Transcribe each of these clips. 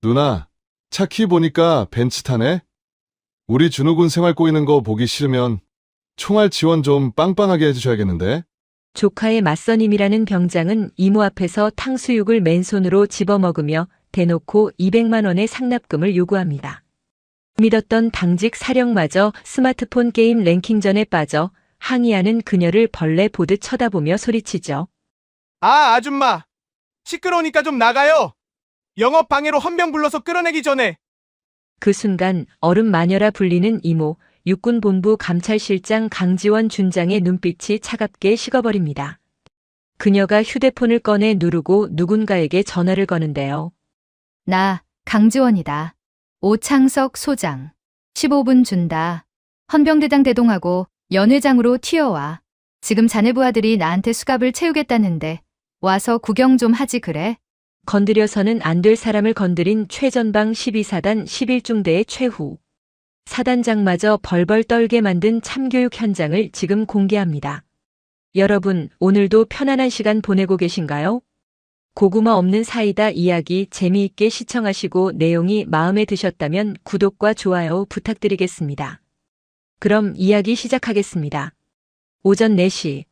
누나, 차키 보니까 벤츠 타네? 우리 준우군 생활 꼬이는 거 보기 싫으면 총알 지원 좀 빵빵하게 해주셔야겠는데? 조카의 맞선임이라는 병장은 이모 앞에서 탕수육을 맨손으로 집어먹으며 대놓고 200만 원의 상납금을 요구합니다. 믿었던 당직 사령마저 스마트폰 게임 랭킹전에 빠져 항의하는 그녀를 벌레 보듯 쳐다보며 소리치죠. 아, 아줌마. 시끄러우니까 좀 나가요. 영업 방해로 헌병 불러서 끌어내기 전에. 그 순간 얼음 마녀라 불리는 이모, 육군본부 감찰실장 강지원 준장의 눈빛이 차갑게 식어버립니다. 그녀가 휴대폰을 꺼내 누르고 누군가에게 전화를 거는데요. 나 강지원이다. 오창석 소장. 15분 준다. 헌병대장 대동하고 연회장으로 튀어와. 지금 자네 부하들이 나한테 수갑을 채우겠다는데 와서 구경 좀 하지 그래? 건드려서는 안 될 사람을 건드린 최전방 12사단 11중대의 최후. 사단장마저 벌벌 떨게 만든 참교육 현장을 지금 공개합니다. 여러분, 오늘도 편안한 시간 보내고 계신가요? 고구마 없는 사이다 이야기 재미있게 시청하시고 내용이 마음에 드셨다면 구독과 좋아요 부탁드리겠습니다. 그럼 이야기 시작하겠습니다. 오전 4시.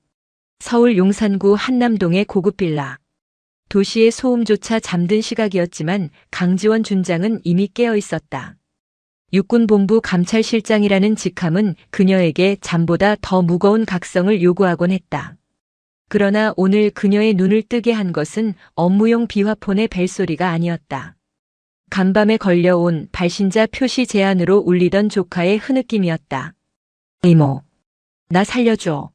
서울 용산구 한남동의 고급 빌라. 도시의 소음조차 잠든 시각이었지만 강지원 준장은 이미 깨어 있었다. 육군본부 감찰실장이라는 직함은 그녀에게 잠보다 더 무거운 각성을 요구하곤 했다. 그러나 오늘 그녀의 눈을 뜨게 한 것은 업무용 비화폰의 벨소리가 아니었다. 간밤에 걸려온 발신자 표시 제안으로 울리던 조카의 흐느낌이었다. 이모, 나 살려줘.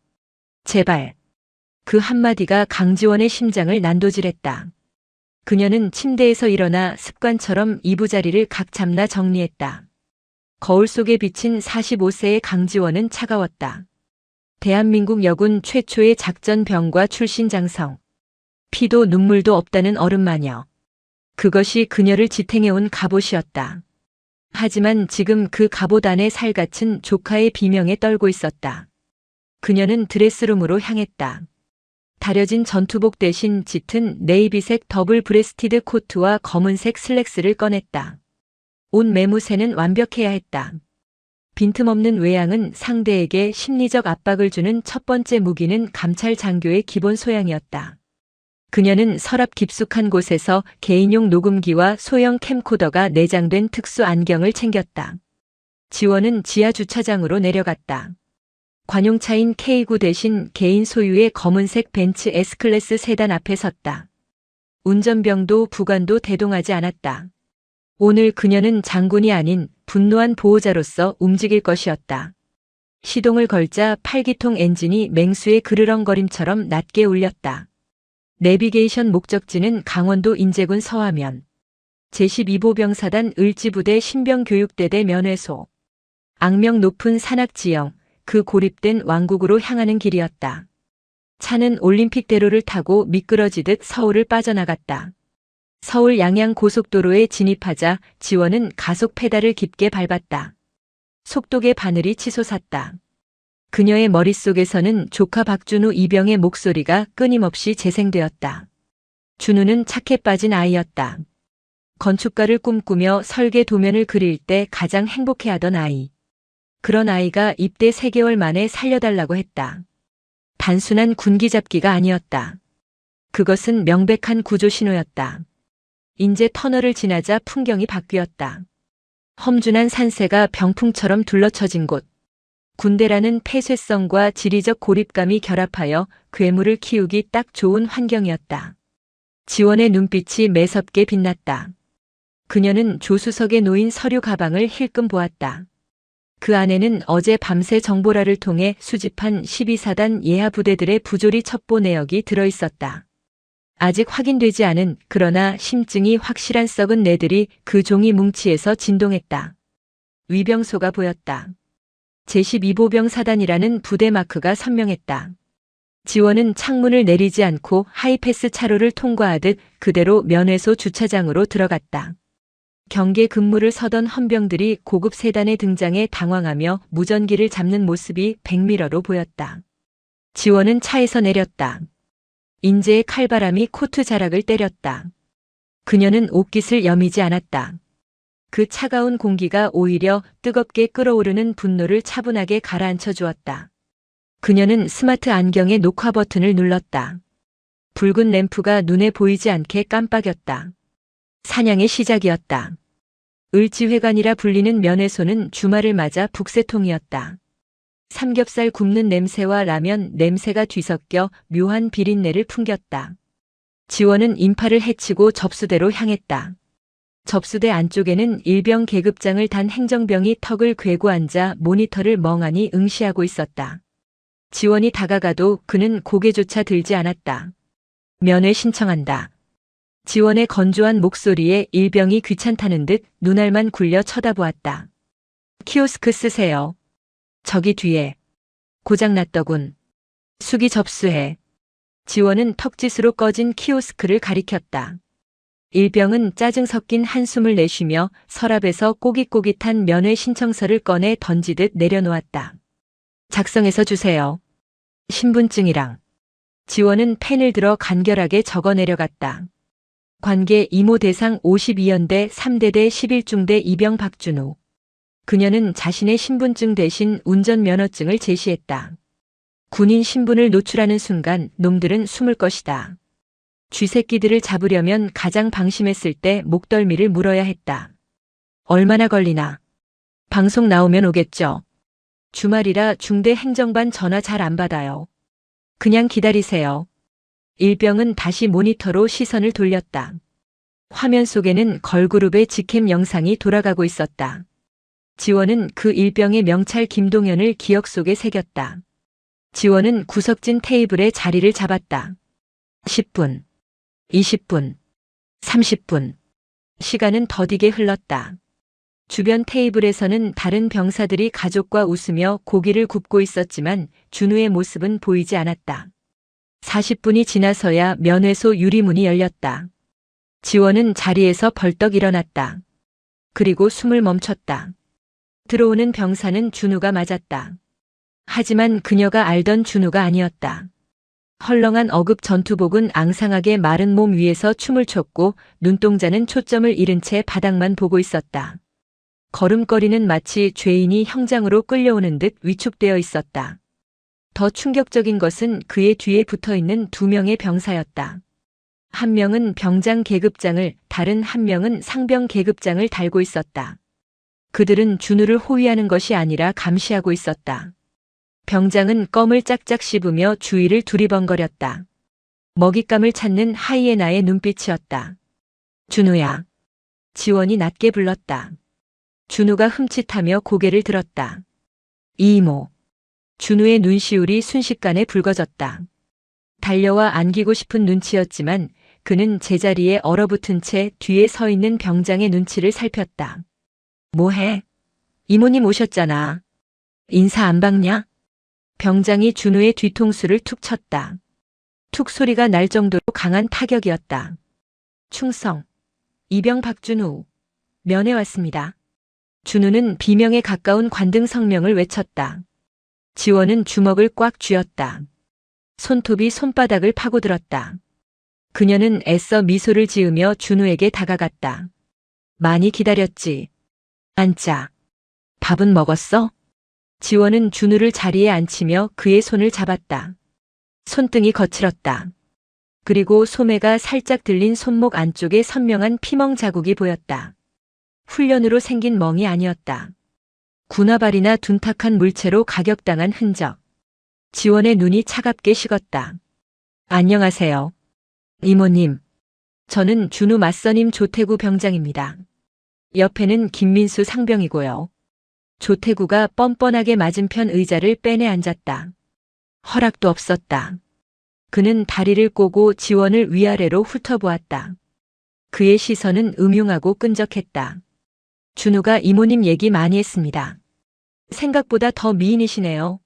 제발. 그 한마디가 강지원의 심장을 난도질했다. 그녀는 침대에서 일어나 습관처럼 이부자리를 각 잡나 정리했다. 거울 속에 비친 45세의 강지원은 차가웠다. 대한민국 여군 최초의 작전병과 출신 장성. 피도 눈물도 없다는 얼음마녀. 그것이 그녀를 지탱해온 갑옷이었다. 하지만 지금 그 갑옷 안에 살갗은 조카의 비명에 떨고 있었다. 그녀는 드레스룸으로 향했다. 다려진 전투복 대신 짙은 네이비색 더블 브레스티드 코트와 검은색 슬랙스를 꺼냈다. 옷 매무새는 완벽해야 했다. 빈틈없는 외양은 상대에게 심리적 압박을 주는 첫 번째 무기는 감찰 장교의 기본 소양이었다. 그녀는 서랍 깊숙한 곳에서 개인용 녹음기와 소형 캠코더가 내장된 특수 안경을 챙겼다. 지원은 지하 주차장으로 내려갔다. 관용차인 K9 대신 개인 소유의 검은색 벤츠 S클래스 세단 앞에 섰다. 운전병도 부관도 대동하지 않았다. 오늘 그녀는 장군이 아닌 분노한 보호자로서 움직일 것이었다. 시동을 걸자 8기통 엔진이 맹수의 그르렁거림처럼 낮게 울렸다. 내비게이션 목적지는 강원도 인제군 서화면. 제12보병사단 을지부대 신병교육대대 면회소. 악명 높은 산악지형, 그 고립된 왕국으로 향하는 길이었다. 차는 올림픽대로를 타고 미끄러지듯 서울을 빠져나갔다. 서울 양양 고속도로에 진입하자 지원은 가속 페달을 깊게 밟았다. 속독의 바늘이 치솟았다. 그녀의 머릿속에서는 조카 박준우 이병의 목소리가 끊임없이 재생되었다. 준우는 착해 빠진 아이였다. 건축가를 꿈꾸며 설계 도면을 그릴 때 가장 행복해하던 아이. 그런 아이가 입대 3개월 만에 살려달라고 했다. 단순한 군기 잡기가 아니었다. 그것은 명백한 구조 신호였다. 인제 터널을 지나자 풍경이 바뀌었다. 험준한 산세가 병풍처럼 둘러쳐진 곳. 군대라는 폐쇄성과 지리적 고립감이 결합하여 괴물을 키우기 딱 좋은 환경이었다. 지원의 눈빛이 매섭게 빛났다. 그녀는 조수석에 놓인 서류 가방을 힐끔 보았다. 그 안에는 어제 밤새 정보라를 통해 수집한 12사단 예하 부대들의 부조리 첩보 내역이 들어있었다. 아직 확인되지 않은 그러나 심증이 확실한 썩은 내들이 그 종이 뭉치에서 진동했다. 위병소가 보였다. 제12보병 사단이라는 부대 마크가 선명했다. 지원은 창문을 내리지 않고 하이패스 차로를 통과하듯 그대로 면회소 주차장으로 들어갔다. 경계 근무를 서던 헌병들이 고급 세단에 등장해 당황하며 무전기를 잡는 모습이 백미러로 보였다. 지원은 차에서 내렸다. 인제의 칼바람이 코트 자락을 때렸다. 그녀는 옷깃을 여미지 않았다. 그 차가운 공기가 오히려 뜨겁게 끓어오르는 분노를 차분하게 가라앉혀 주었다. 그녀는 스마트 안경의 녹화 버튼을 눌렀다. 붉은 램프가 눈에 보이지 않게 깜빡였다. 사냥의 시작이었다. 을지회관이라 불리는 면회소는 주말을 맞아 북새통이었다. 삼겹살 굽는 냄새와 라면 냄새가 뒤섞여 묘한 비린내를 풍겼다. 지원은 인파를 헤치고 접수대로 향했다. 접수대 안쪽에는 일병 계급장을 단 행정병이 턱을 괴고 앉아 모니터를 멍하니 응시하고 있었다. 지원이 다가가도 그는 고개조차 들지 않았다. 면회 신청한다. 지원의 건조한 목소리에 일병이 귀찮다는 듯 눈알만 굴려 쳐다보았다. 키오스크 쓰세요. 저기 뒤에. 고장났더군. 수기 접수해. 지원은 턱짓으로 꺼진 키오스크를 가리켰다. 일병은 짜증 섞인 한숨을 내쉬며 서랍에서 꼬깃꼬깃한 면회 신청서를 꺼내 던지듯 내려놓았다. 작성해서 주세요. 신분증이랑. 지원은 펜을 들어 간결하게 적어 내려갔다. 관계 이모 대상 52연대 3대대 11중대 이병 박준우. 그녀는 자신의 신분증 대신 운전면허증을 제시했다. 군인 신분을 노출하는 순간 놈들은 숨을 것이다. 쥐새끼들을 잡으려면 가장 방심했을 때 목덜미를 물어야 했다. 얼마나 걸리나? 방송 나오면 오겠죠. 주말이라 중대 행정반 전화 잘 안 받아요. 그냥 기다리세요. 일병은 다시 모니터로 시선을 돌렸다. 화면 속에는 걸그룹의 직캠 영상이 돌아가고 있었다. 지원은 그 일병의 명찰 김동현을 기억 속에 새겼다. 지원은 구석진 테이블에 자리를 잡았다. 10분, 20분, 30분. 시간은 더디게 흘렀다. 주변 테이블에서는 다른 병사들이 가족과 웃으며 고기를 굽고 있었지만 준우의 모습은 보이지 않았다. 40분이 지나서야 면회소 유리문이 열렸다. 지원은 자리에서 벌떡 일어났다. 그리고 숨을 멈췄다. 들어오는 병사는 준우가 맞았다. 하지만 그녀가 알던 준우가 아니었다. 헐렁한 어급 전투복은 앙상하게 마른 몸 위에서 춤을 췄고 눈동자는 초점을 잃은 채 바닥만 보고 있었다. 걸음걸이는 마치 죄인이 형장으로 끌려오는 듯 위축되어 있었다. 더 충격적인 것은 그의 뒤에 붙어있는 2명의 병사였다. 한 명은 병장 계급장을, 다른 한 명은 상병 계급장을 달고 있었다. 그들은 준우를 호위하는 것이 아니라 감시하고 있었다. 병장은 껌을 짝짝 씹으며 주위를 두리번거렸다. 먹잇감을 찾는 하이에나의 눈빛이었다. 준우야. 지원이 낮게 불렀다. 준우가 흠칫하며 고개를 들었다. 이모. 준우의 눈시울이 순식간에 붉어졌다. 달려와 안기고 싶은 눈치였지만 그는 제자리에 얼어붙은 채 뒤에 서 있는 병장의 눈치를 살폈다. 뭐해? 이모님 오셨잖아. 인사 안 받냐? 병장이 준우의 뒤통수를 툭 쳤다. 툭 소리가 날 정도로 강한 타격이었다. 충성. 이병 박준우. 면회 왔습니다. 준우는 비명에 가까운 관등 성명을 외쳤다. 지원은 주먹을 꽉 쥐었다. 손톱이 손바닥을 파고들었다. 그녀는 애써 미소를 지으며 준우에게 다가갔다. 많이 기다렸지. 앉자. 밥은 먹었어? 지원은 준우를 자리에 앉히며 그의 손을 잡았다. 손등이 거칠었다. 그리고 소매가 살짝 들린 손목 안쪽에 선명한 피멍 자국이 보였다. 훈련으로 생긴 멍이 아니었다. 군화발이나 둔탁한 물체로 가격당한 흔적. 지원의 눈이 차갑게 식었다. 안녕하세요. 이모님. 저는 준우 맞선임 조태구 병장입니다. 옆에는 김민수 상병이고요. 조태구가 뻔뻔하게 맞은편 의자를 빼내 앉았다. 허락도 없었다. 그는 다리를 꼬고 지원을 위아래로 훑어보았다. 그의 시선은 음흉하고 끈적했다. 준우가 이모님 얘기 많이 했습니다. 생각보다 더 미인이시네요.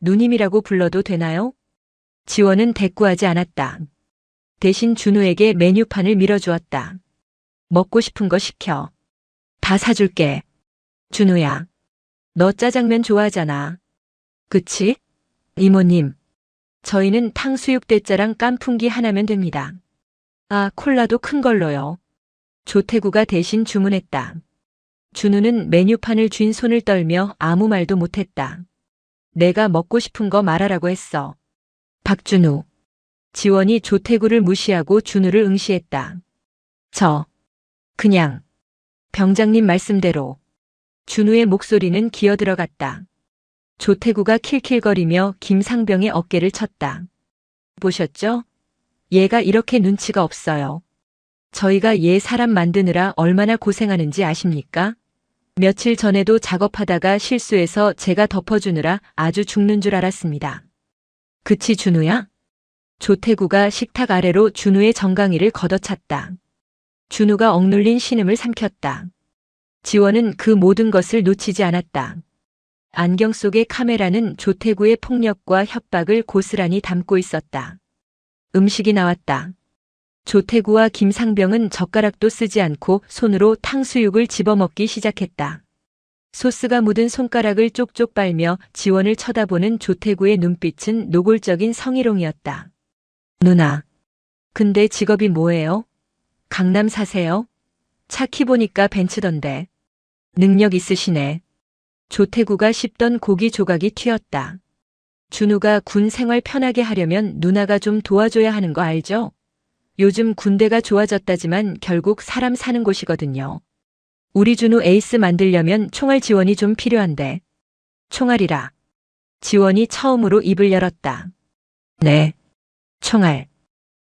누님이라고 불러도 되나요? 지원은 대꾸하지 않았다. 대신 준우에게 메뉴판을 밀어주었다. 먹고 싶은 거 시켜. 다 사줄게. 준우야. 너 짜장면 좋아하잖아. 그치? 이모님. 저희는 탕수육 대짜랑 깐풍기 하나면 됩니다. 아, 콜라도 큰 걸로요. 조태구가 대신 주문했다. 준우는 메뉴판을 쥔 손을 떨며 아무 말도 못했다. 내가 먹고 싶은 거 말하라고 했어. 박준우. 지원이 조태구를 무시하고 준우를 응시했다. 그냥 병장님 말씀대로. 준우의 목소리는 기어들어갔다. 조태구가 킬킬거리며 김상병의 어깨를 쳤다. 보셨죠? 얘가 이렇게 눈치가 없어요. 저희가 얘 사람 만드느라 얼마나 고생하는지 아십니까? 며칠 전에도 작업하다가 실수해서 제가 덮어주느라 아주 죽는 줄 알았습니다. 그치 준우야? 조태구가 식탁 아래로 준우의 정강이를 걷어찼다. 준우가 억눌린 신음을 삼켰다. 지원은 그 모든 것을 놓치지 않았다. 안경 속의 카메라는 조태구의 폭력과 협박을 고스란히 담고 있었다. 음식이 나왔다. 조태구와 김상병은 젓가락도 쓰지 않고 손으로 탕수육을 집어먹기 시작했다. 소스가 묻은 손가락을 쪽쪽 빨며 지원을 쳐다보는 조태구의 눈빛은 노골적인 성희롱이었다. 누나, 근데 직업이 뭐예요? 강남 사세요? 차 키 보니까 벤츠던데. 능력 있으시네. 조태구가 씹던 고기 조각이 튀었다. 준우가 군 생활 편하게 하려면 누나가 좀 도와줘야 하는 거 알죠? 요즘 군대가 좋아졌다지만 결국 사람 사는 곳이거든요. 우리 준우 에이스 만들려면 총알 지원이 좀 필요한데. 총알이라. 지원이 처음으로 입을 열었다. 네. 총알.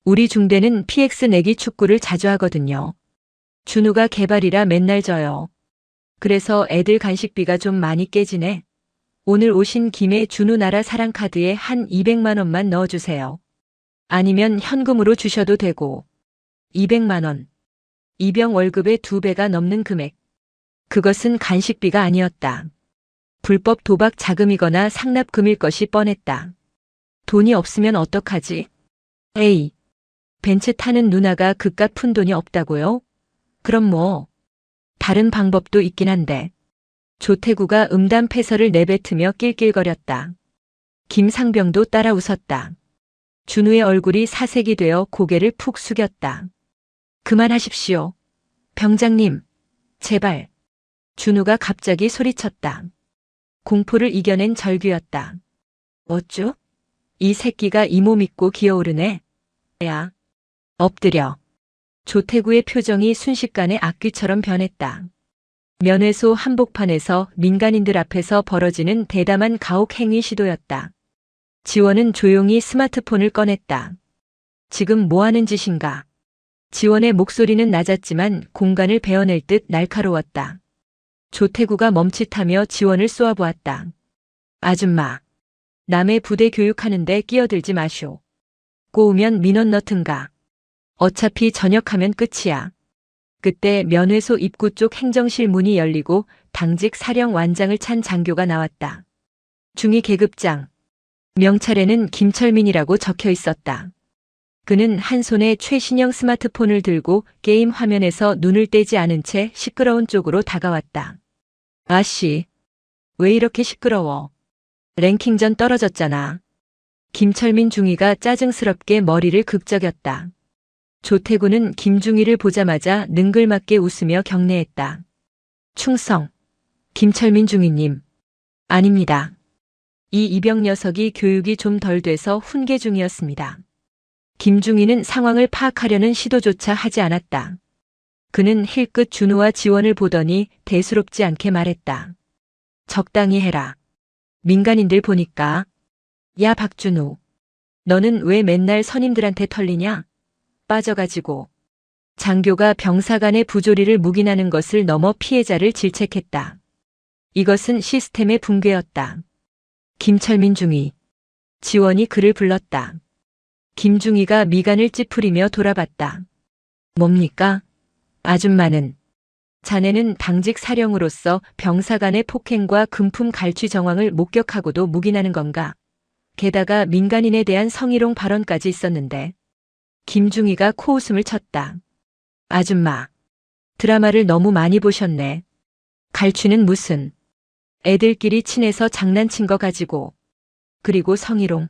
우리 중대는 PX 내기 축구를 자주 하거든요. 준우가 개발이라 맨날 져요. 그래서 애들 간식비가 좀 많이 깨지네. 오늘 오신 김에 준우 나라 사랑 카드에 한 200만 원만 넣어주세요. 아니면 현금으로 주셔도 되고. 200만 원. 이병 월급의 2배가 넘는 금액. 그것은 간식비가 아니었다. 불법 도박 자금이거나 상납금일 것이 뻔했다. 돈이 없으면 어떡하지? 에이, 벤츠 타는 누나가 그깟 푼 돈이 없다고요? 그럼 뭐, 다른 방법도 있긴 한데. 조태구가 음담패설을 내뱉으며 낄낄거렸다. 김상병도 따라 웃었다. 준우의 얼굴이 사색이 되어 고개를 푹 숙였다. 그만하십시오. 병장님, 제발. 준우가 갑자기 소리쳤다. 공포를 이겨낸 절규였다. 어쭈? 이 새끼가 이 몸 있고 기어오르네. 야, 엎드려. 조태구의 표정이 순식간에 악귀처럼 변했다. 면회소 한복판에서 민간인들 앞에서 벌어지는 대담한 가혹 행위 시도였다. 지원은 조용히 스마트폰을 꺼냈다. 지금 뭐 하는 짓인가? 지원의 목소리는 낮았지만 공간을 베어낼 듯 날카로웠다. 조태구가 멈칫하며 지원을 쏘아보았다. 아줌마, 남의 부대 교육하는데 끼어들지 마쇼. 꼬우면 민원 넣든가. 어차피 전역하면 끝이야. 그때 면회소 입구 쪽 행정실 문이 열리고 당직 사령완장을 찬 장교가 나왔다. 중위 계급장. 명찰에는 김철민이라고 적혀 있었다. 그는 한 손에 최신형 스마트폰을 들고 게임 화면에서 눈을 떼지 않은 채 시끄러운 쪽으로 다가왔다. 아씨, 왜 이렇게 시끄러워? 랭킹전 떨어졌잖아. 김철민 중위가 짜증스럽게 머리를 극적였다. 조태구는 김중위를 보자마자 능글맞게 웃으며 경례했다. 충성. 김철민 중위님. 아닙니다. 이 이병 녀석이 교육이 좀 덜 돼서 훈계 중이었습니다. 김중위는 상황을 파악하려는 시도조차 하지 않았다. 그는 힐끗 준우와 지원을 보더니 대수롭지 않게 말했다. 적당히 해라. 민간인들 보니까. 야 박준우. 너는 왜 맨날 선임들한테 털리냐? 빠져가지고. 장교가 병사 간의 부조리를 묵인하는 것을 넘어 피해자를 질책했다. 이것은 시스템의 붕괴였다. 김철민 중위. 지원이 그를 불렀다. 김중위가 미간을 찌푸리며 돌아봤다. 뭡니까? 아줌마는. 자네는 당직 사령으로서 병사 간의 폭행과 금품 갈취 정황을 목격하고도 묵인하는 건가? 게다가 민간인에 대한 성희롱 발언까지 있었는데. 김중위가 코웃음을 쳤다. 아줌마. 드라마를 너무 많이 보셨네. 갈취는 무슨. 애들끼리 친해서 장난친 거 가지고. 그리고 성희롱.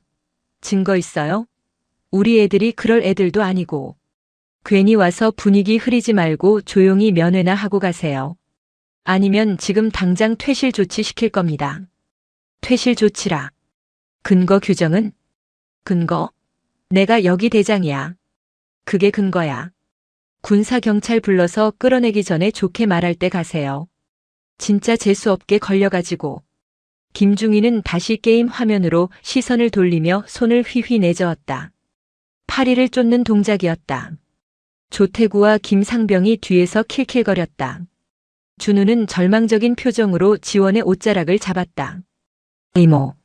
증거 있어요? 우리 애들이 그럴 애들도 아니고. 괜히 와서 분위기 흐리지 말고 조용히 면회나 하고 가세요. 아니면 지금 당장 퇴실 조치 시킬 겁니다. 퇴실 조치라. 근거 규정은? 근거? 내가 여기 대장이야. 그게 근거야. 군사경찰 불러서 끌어내기 전에 좋게 말할 때 가세요. 진짜 재수없게 걸려가지고. 김중희는 다시 게임 화면으로 시선을 돌리며 손을 휘휘 내저었다. 파리를 쫓는 동작이었다. 조태구와 김상병이 뒤에서 킬킬거렸다. 준우는 절망적인 표정으로 지원의 옷자락을 잡았다. 이모,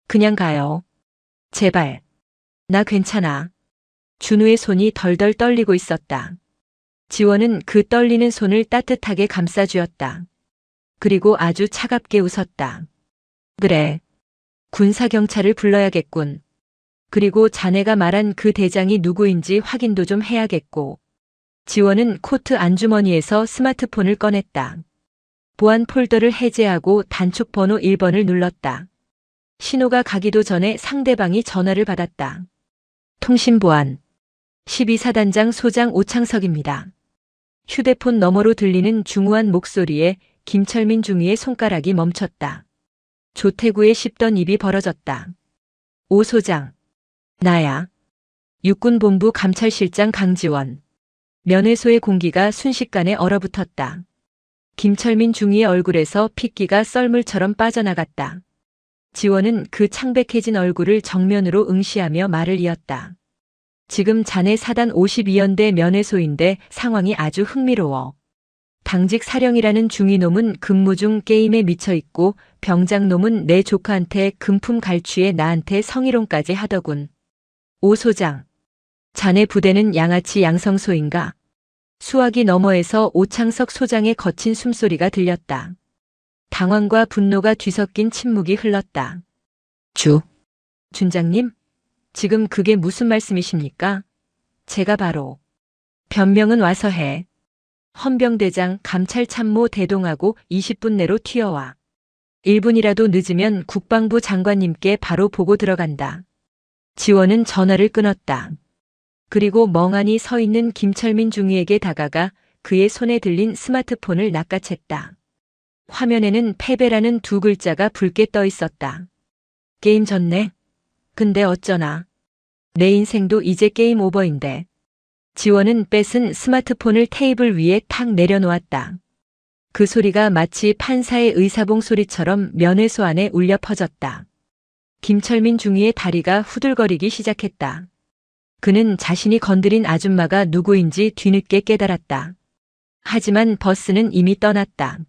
그냥 가요. 제발. 나 괜찮아. 준우의 손이 덜덜 떨리고 있었다. 지원은 그 떨리는 손을 따뜻하게 감싸주었다. 그리고 아주 차갑게 웃었다. 그래. 군사경찰을 불러야겠군. 그리고 자네가 말한 그 대장이 누구인지 확인도 좀 해야겠고. 지원은 코트 안주머니에서 스마트폰을 꺼냈다. 보안 폴더를 해제하고 단축 번호 1번을 눌렀다. 신호가 가기도 전에 상대방이 전화를 받았다. 통신보안. 12사단장 소장 오창석입니다. 휴대폰 너머로 들리는 중후한 목소리에 김철민 중위의 손가락이 멈췄다. 조태구의 씹던 입이 벌어졌다. 오 소장. 나야. 육군본부 감찰실장 강지원. 면회소의 공기가 순식간에 얼어붙었다. 김철민 중위의 얼굴에서 핏기가 썰물처럼 빠져나갔다. 지원은 그 창백해진 얼굴을 정면으로 응시하며 말을 이었다. 지금 자네 사단 52연대 면회소인데 상황이 아주 흥미로워. 당직 사령이라는 중위놈은 근무 중 게임에 미쳐있고 병장놈은 내 조카한테 금품 갈취에 나한테 성희롱까지 하더군. 오 소장. 자네 부대는 양아치 양성소인가? 수화기 너머에서 오창석 소장의 거친 숨소리가 들렸다. 당황과 분노가 뒤섞인 침묵이 흘렀다. 준장님? 지금 그게 무슨 말씀이십니까? 제가 바로. 변명은 와서 해. 헌병대장 감찰참모 대동하고 20분 내로 튀어와. 1분이라도 늦으면 국방부 장관님께 바로 보고 들어간다. 지원은 전화를 끊었다. 그리고 멍하니 서 있는 김철민 중위에게 다가가 그의 손에 들린 스마트폰을 낚아챘다. 화면에는 패배라는 두 글자가 붉게 떠 있었다. 게임 졌네. 근데 어쩌나. 내 인생도 이제 게임 오버인데. 지원은 뺏은 스마트폰을 테이블 위에 탁 내려놓았다. 그 소리가 마치 판사의 의사봉 소리처럼 면회소 안에 울려 퍼졌다. 김철민 중위의 다리가 후들거리기 시작했다. 그는 자신이 건드린 아줌마가 누구인지 뒤늦게 깨달았다. 하지만 버스는 이미 떠났다.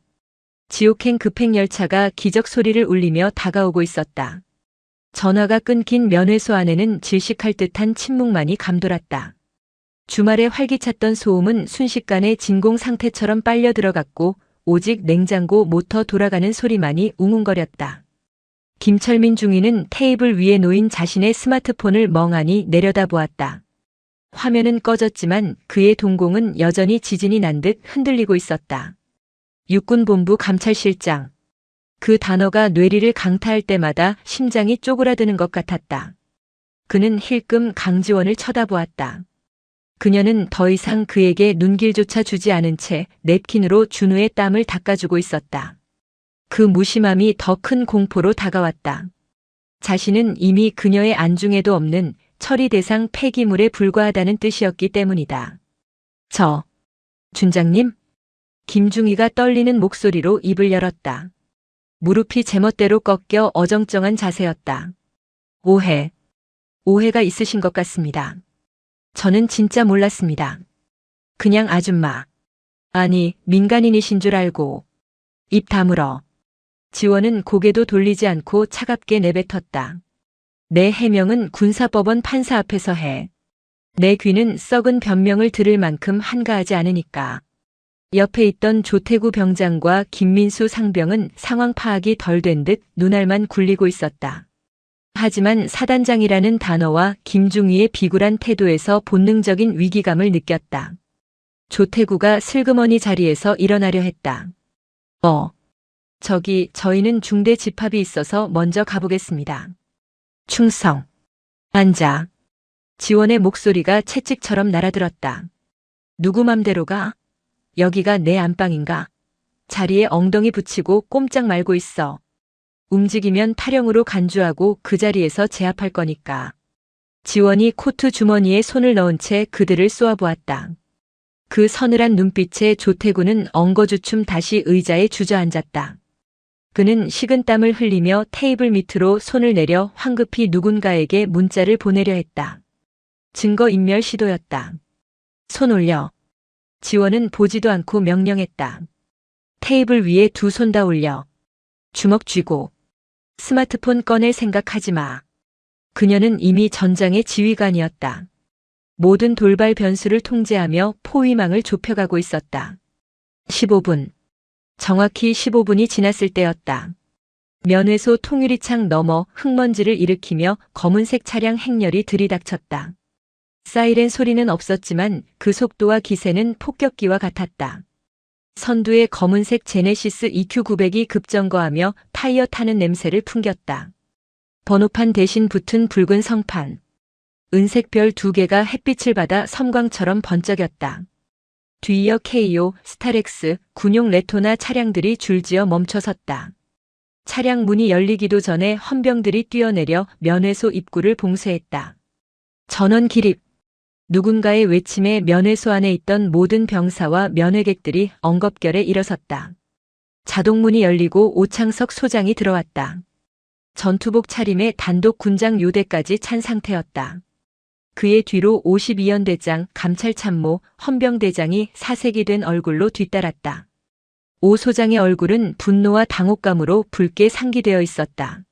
지옥행 급행열차가 기적 소리를 울리며 다가오고 있었다. 전화가 끊긴 면회소 안에는 질식할 듯한 침묵만이 감돌았다. 주말에 활기찼던 소음은 순식간에 진공 상태처럼 빨려 들어갔고 오직 냉장고 모터 돌아가는 소리만이 웅웅거렸다. 김철민 중위는 테이블 위에 놓인 자신의 스마트폰을 멍하니 내려다보았다. 화면은 꺼졌지만 그의 동공은 여전히 지진이 난 듯 흔들리고 있었다. 육군본부 감찰실장. 그 단어가 뇌리를 강타할 때마다 심장이 쪼그라드는 것 같았다. 그는 힐끔 강지원을 쳐다보았다. 그녀는 더 이상 그에게 눈길조차 주지 않은 채 냅킨으로 준우의 땀을 닦아주고 있었다. 그 무심함이 더 큰 공포로 다가왔다. 자신은 이미 그녀의 안중에도 없는 처리 대상 폐기물에 불과하다는 뜻이었기 때문이다. 준장님? 김중희가 떨리는 목소리로 입을 열었다. 무릎이 제멋대로 꺾여 어정쩡한 자세였다. 오해가 있으신 것 같습니다. 저는 진짜 몰랐습니다. 그냥 아줌마. 아니, 민간인이신 줄 알고. 입 다물어. 지원은 고개도 돌리지 않고 차갑게 내뱉었다. 내 해명은 군사법원 판사 앞에서 해. 내 귀는 썩은 변명을 들을 만큼 한가하지 않으니까. 옆에 있던 조태구 병장과 김민수 상병은 상황 파악이 덜 된 듯 눈알만 굴리고 있었다. 하지만 사단장이라는 단어와 김중희의 비굴한 태도에서 본능적인 위기감을 느꼈다. 조태구가 슬그머니 자리에서 일어나려 했다. 저희는 중대 집합이 있어서 먼저 가보겠습니다. 충성. 앉아. 지원의 목소리가 채찍처럼 날아들었다. 누구 맘대로 가? 여기가 내 안방인가? 자리에 엉덩이 붙이고 꼼짝 말고 있어. 움직이면 타령으로 간주하고 그 자리에서 제압할 거니까. 지원이 코트 주머니에 손을 넣은 채 그들을 쏘아보았다. 그 서늘한 눈빛에 조태구는 엉거주춤 다시 의자에 주저앉았다. 그는 식은땀을 흘리며 테이블 밑으로 손을 내려 황급히 누군가에게 문자를 보내려 했다. 증거인멸 시도였다. 손 올려. 지원은 보지도 않고 명령했다. 테이블 위에 두 손 다 올려. 주먹 쥐고. 스마트폰 꺼낼 생각하지 마. 그녀는 이미 전장의 지휘관이었다. 모든 돌발 변수를 통제하며 포위망을 좁혀가고 있었다. 15분. 정확히 15분이 지났을 때였다. 면회소 통유리창 너머 흙먼지를 일으키며 검은색 차량 행렬이 들이닥쳤다. 사이렌 소리는 없었지만 그 속도와 기세는 폭격기와 같았다. 선두의 검은색 제네시스 EQ900이 급정거하며 타이어 타는 냄새를 풍겼다. 번호판 대신 붙은 붉은 성판. 은색 별 2개가 햇빛을 받아 섬광처럼 번쩍였다. 뒤이어 KO, 스타렉스, 군용 레토나 차량들이 줄지어 멈춰섰다. 차량 문이 열리기도 전에 헌병들이 뛰어내려 면회소 입구를 봉쇄했다. 전원 기립. 누군가의 외침에 면회소 안에 있던 모든 병사와 면회객들이 엉겁결에 일어섰다. 자동문이 열리고 오창석 소장이 들어왔다. 전투복 차림에 단독 군장 요대까지 찬 상태였다. 그의 뒤로 52연대장, 감찰참모, 헌병대장이 사색이 된 얼굴로 뒤따랐다. 오 소장의 얼굴은 분노와 당혹감으로 붉게 상기되어 있었다.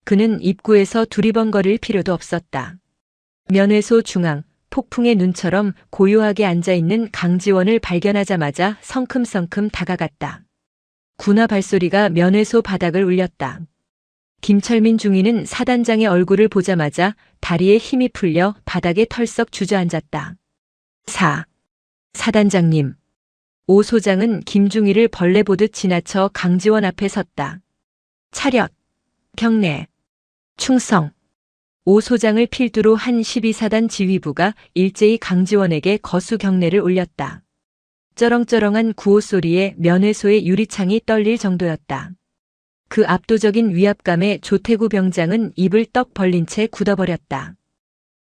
그는 입구에서 두리번거릴 필요도 없었다. 면회소 중앙, 폭풍의 눈처럼 고요하게 앉아있는 강지원을 발견하자마자 성큼성큼 다가갔다. 군화 발소리가 면회소 바닥을 울렸다. 김철민 중위는 사단장의 얼굴을 보자마자 다리에 힘이 풀려 바닥에 털썩 주저앉았다. 사단장님. 오 소장은 김중위를 벌레 보듯 지나쳐 강지원 앞에 섰다. 차렷, 경례, 충성. 오 소장을 필두로 한 12사단 지휘부가 일제히 강지원에게 거수 경례를 올렸다. 쩌렁쩌렁한 구호 소리에 면회소의 유리창이 떨릴 정도였다. 그 압도적인 위압감에 조태구 병장은 입을 떡 벌린 채 굳어버렸다.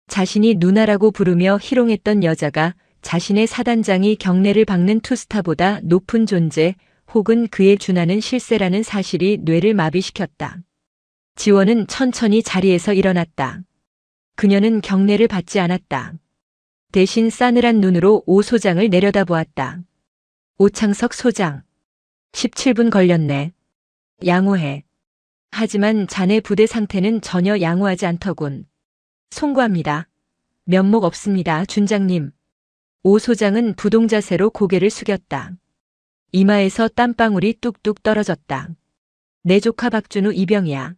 자신이 누나라고 부르며 희롱했던 여자가 자신의 사단장이 경례를 박는 투스타보다 높은 존재 혹은 그에 준하는 실세라는 사실이 뇌를 마비시켰다. 지원은 천천히 자리에서 일어났다. 그녀는 경례를 받지 않았다. 대신 싸늘한 눈으로 오 소장을 내려다보았다. 오창석 소장. 17분 걸렸네. 양호해. 하지만 자네 부대 상태는 전혀 양호하지 않더군. 송구합니다. 면목 없습니다, 준장님. 오 소장은 부동자세로 고개를 숙였다. 이마에서 땀방울이 뚝뚝 떨어졌다. 내 조카 박준우 이병이야.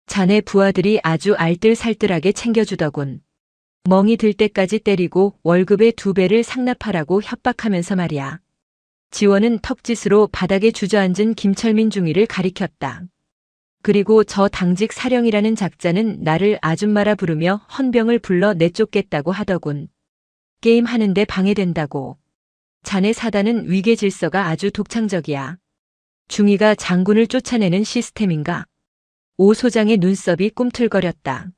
자네 부하들이 아주 알뜰살뜰하게 챙겨주더군. 멍이 들 때까지 때리고 월급의 2배를 상납하라고 협박하면서 말이야. 지원은 턱짓으로 바닥에 주저앉은 김철민 중위를 가리켰다. 그리고 저 당직 사령이라는 작자는 나를 아줌마라 부르며 헌병을 불러 내쫓겠다고 하더군. 게임 하는데 방해된다고. 자네 사단은 위계 질서가 아주 독창적이야. 중위가 장군을 쫓아내는 시스템인가? 오 소장의 눈썹이 꿈틀거렸다.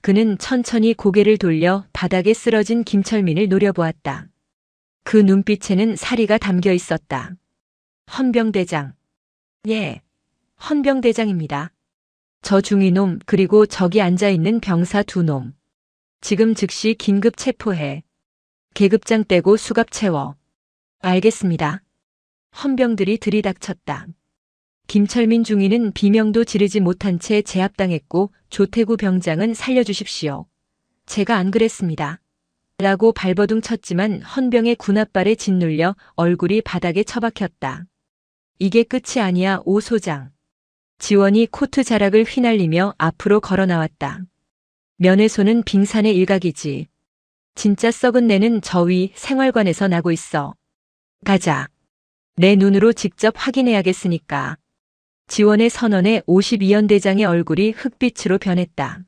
그는 천천히 고개를 돌려 바닥에 쓰러진 김철민을 노려보았다. 그 눈빛에는 사리가 담겨 있었다. 헌병대장. 예, 헌병대장입니다. 저 중위놈 그리고 저기 앉아있는 병사 2놈. 지금 즉시 긴급 체포해. 계급장 떼고 수갑 채워. 알겠습니다. 헌병들이 들이닥쳤다. 김철민 중위는 비명도 지르지 못한 채 제압당했고 조태구 병장은 살려주십시오. 제가 안 그랬습니다. 라고 발버둥 쳤지만 헌병의 군홧발에 짓눌려 얼굴이 바닥에 처박혔다. 이게 끝이 아니야, 오 소장. 지원이 코트 자락을 휘날리며 앞으로 걸어 나왔다. 면회소는 빙산의 일각이지. 진짜 썩은 내는 저 위 생활관에서 나고 있어. 가자. 내 눈으로 직접 확인해야겠으니까. 지원의 선언에 52연대장의 얼굴이 흑빛으로 변했다.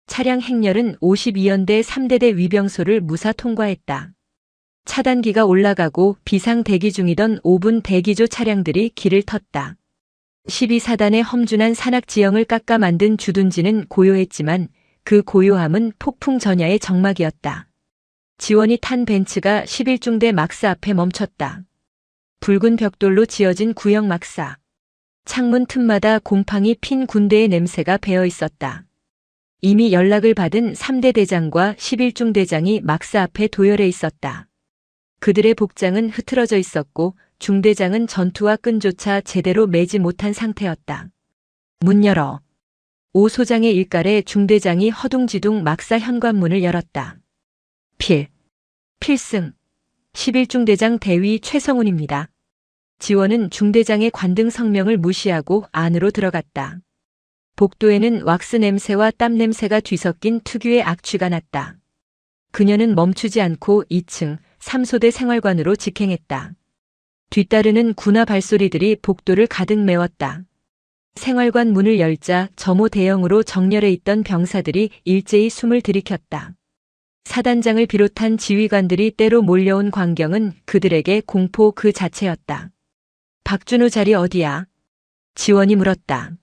차량 행렬은 52연대 3대대 위병소를 무사 통과했다. 차단기가 올라가고 비상 대기 중이던 5분 대기조 차량들이 길을 텄다. 12사단의 험준한 산악 지형을 깎아 만든 주둔지는 고요했지만 그 고요함은 폭풍 전야의 정막이었다. 지원이 탄 벤츠가 11중대 막사 앞에 멈췄다. 붉은 벽돌로 지어진 구형 막사. 창문 틈마다 곰팡이 핀 군대의 냄새가 배어 있었다. 이미 연락을 받은 3대 대장과 11중 대장이 막사 앞에 도열해 있었다. 그들의 복장은 흐트러져 있었고 중대장은 전투와 끈조차 제대로 매지 못한 상태였다. 문 열어. 오 소장의 일갈에 중대장이 허둥지둥 막사 현관문을 열었다. 필승. 11중 대장 대위 최성훈입니다. 지원은 중대장의 관등 성명을 무시하고 안으로 들어갔다. 복도에는 왁스 냄새와 땀 냄새가 뒤섞인 특유의 악취가 났다. 그녀는 멈추지 않고 2층 3소대 생활관으로 직행했다. 뒤따르는 군화 발소리들이 복도를 가득 메웠다. 생활관 문을 열자 점호 대형으로 정렬해 있던 병사들이 일제히 숨을 들이켰다. 사단장을 비롯한 지휘관들이 때로 몰려온 광경은 그들에게 공포 그 자체였다. 박준우 자리 어디야? 지원이 물었다.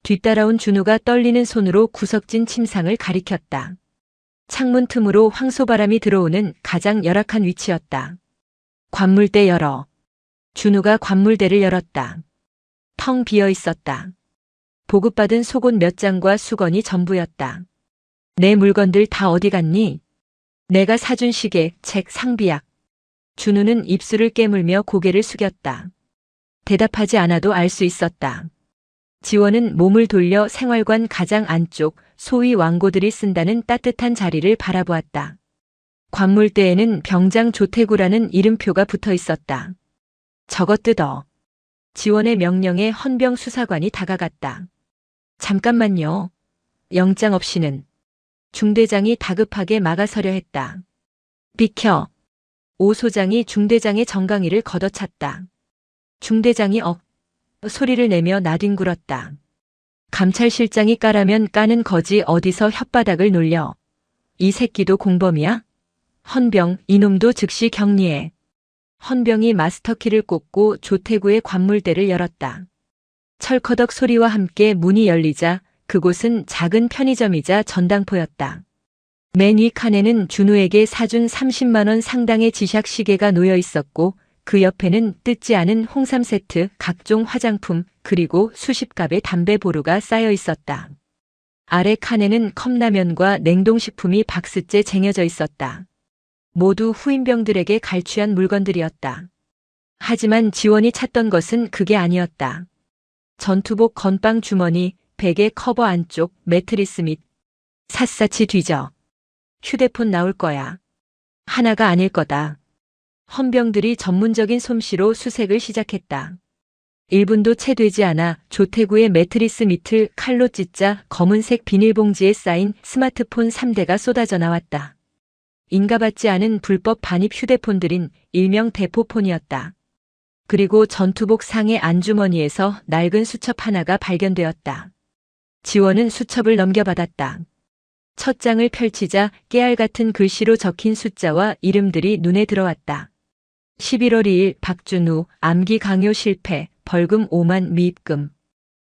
뒤따라온 준우가 떨리는 손으로 구석진 침상을 가리켰다. 창문 틈으로 황소바람이 들어오는 가장 열악한 위치였다. 관물대 열어. 준우가 관물대를 열었다. 텅 비어 있었다. 보급받은 속옷 몇 장과 수건이 전부였다. 내 물건들 다 어디 갔니? 내가 사준 시계, 책, 상비약. 준우는 입술을 깨물며 고개를 숙였다. 대답하지 않아도 알 수 있었다. 지원은 몸을 돌려 생활관 가장 안쪽, 소위 왕고들이 쓴다는 따뜻한 자리를 바라보았다. 관물대에는 병장 조태구라는 이름표가 붙어 있었다. 저것 뜯어. 지원의 명령에 헌병 수사관이 다가갔다. 잠깐만요. 영장 없이는. 중대장이 다급하게 막아서려 했다. 비켜. 오 소장이 중대장의 정강이를 걷어찼다. 중대장이 소리를 내며 나뒹굴었다. 감찰실장이 까라면 까는 거지 어디서 혓바닥을 놀려. 이 새끼도 공범이야? 헌병, 이놈도 즉시 격리해. 헌병이 마스터키를 꽂고 조태구의 관물대를 열었다. 철커덕 소리와 함께 문이 열리자 그곳은 작은 편의점이자 전당포였다. 맨 위 칸에는 준우에게 사준 30만 원 상당의 지샥 시계가 놓여 있었고 그 옆에는 뜯지 않은 홍삼 세트, 각종 화장품, 그리고 수십 갑의 담배 보루가 쌓여 있었다. 아래 칸에는 컵라면과 냉동식품이 박스째 쟁여져 있었다. 모두 후임병들에게 갈취한 물건들이었다. 하지만 지원이 찾던 것은 그게 아니었다. 전투복 건빵 주머니, 베개 커버 안쪽, 매트리스 및 샅샅이 뒤져. 휴대폰 나올 거야. 하나가 아닐 거다. 헌병들이 전문적인 솜씨로 수색을 시작했다. 1분도 채 되지 않아 조태구의 매트리스 밑을 칼로 찢자 검은색 비닐봉지에 쌓인 스마트폰 3대가 쏟아져 나왔다. 인가받지 않은 불법 반입 휴대폰들인 일명 대포폰이었다. 그리고 전투복 상의 안주머니에서 낡은 수첩 하나가 발견되었다. 지원은 수첩을 넘겨받았다. 첫 장을 펼치자 깨알 같은 글씨로 적힌 숫자와 이름들이 눈에 들어왔다. 11월 2일 박준우, 암기 강요 실패, 벌금 5만 미입금.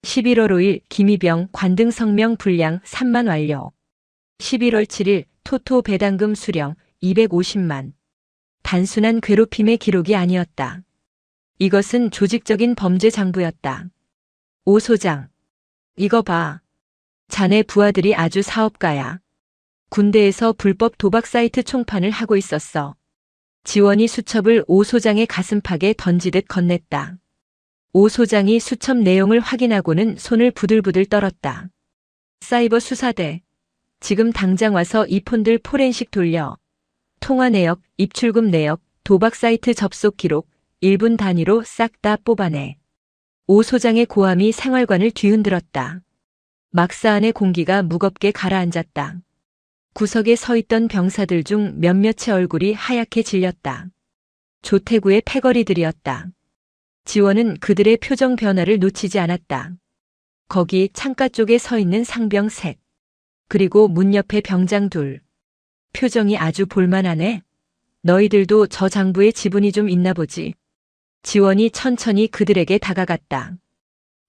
11월 5일 김희병, 관등 성명 불량 3만 완료. 11월 7일 토토 배당금 수령 250만. 단순한 괴롭힘의 기록이 아니었다. 이것은 조직적인 범죄 장부였다. 오 소장. 이거 봐. 자네 부하들이 아주 사업가야. 군대에서 불법 도박 사이트 총판을 하고 있었어. 지원이 수첩을 오 소장의 가슴팍에 던지듯 건넸다. 오 소장이 수첩 내용을 확인하고는 손을 부들부들 떨었다. 사이버 수사대. 지금 당장 와서 이 폰들 포렌식 돌려. 통화 내역, 입출금 내역, 도박 사이트 접속 기록, 1분 단위로 싹 다 뽑아내. 오 소장의 고함이 생활관을 뒤흔들었다. 막사 안의 공기가 무겁게 가라앉았다. 구석에 서 있던 병사들 중 몇몇의 얼굴이 하얗게 질렸다. 조태구의 패거리들이었다. 지원은 그들의 표정 변화를 놓치지 않았다. 거기 창가 쪽에 서 있는 상병 셋. 그리고 문 옆에 병장 둘. 표정이 아주 볼만하네. 너희들도 저 장부에 지분이 좀 있나 보지. 지원이 천천히 그들에게 다가갔다.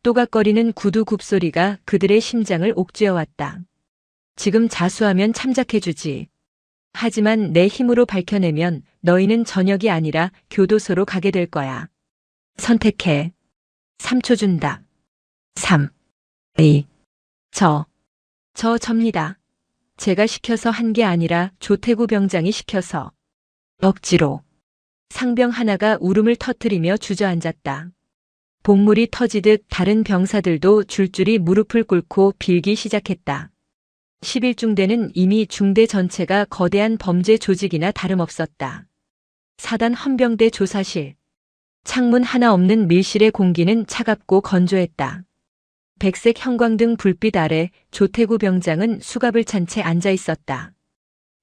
또각거리는 구두 굽소리가 그들의 심장을 옥죄어왔다. 지금 자수하면 참작해주지. 하지만 내 힘으로 밝혀내면 너희는 전역이 아니라 교도소로 가게 될 거야. 선택해. 3초 준다. 3, 2, 접니다. 제가 시켜서 한 게 아니라 조태구 병장이 시켜서. 억지로. 상병 하나가 울음을 터뜨리며 주저앉았다. 복물이 터지듯 다른 병사들도 줄줄이 무릎을 꿇고 빌기 시작했다. 11중대는 이미 중대 전체가 거대한 범죄 조직이나 다름없었다. 사단 헌병대 조사실. 창문 하나 없는 밀실의 공기는 차갑고 건조했다. 백색 형광등 불빛 아래 조태구 병장은 수갑을 찬 채 앉아 있었다.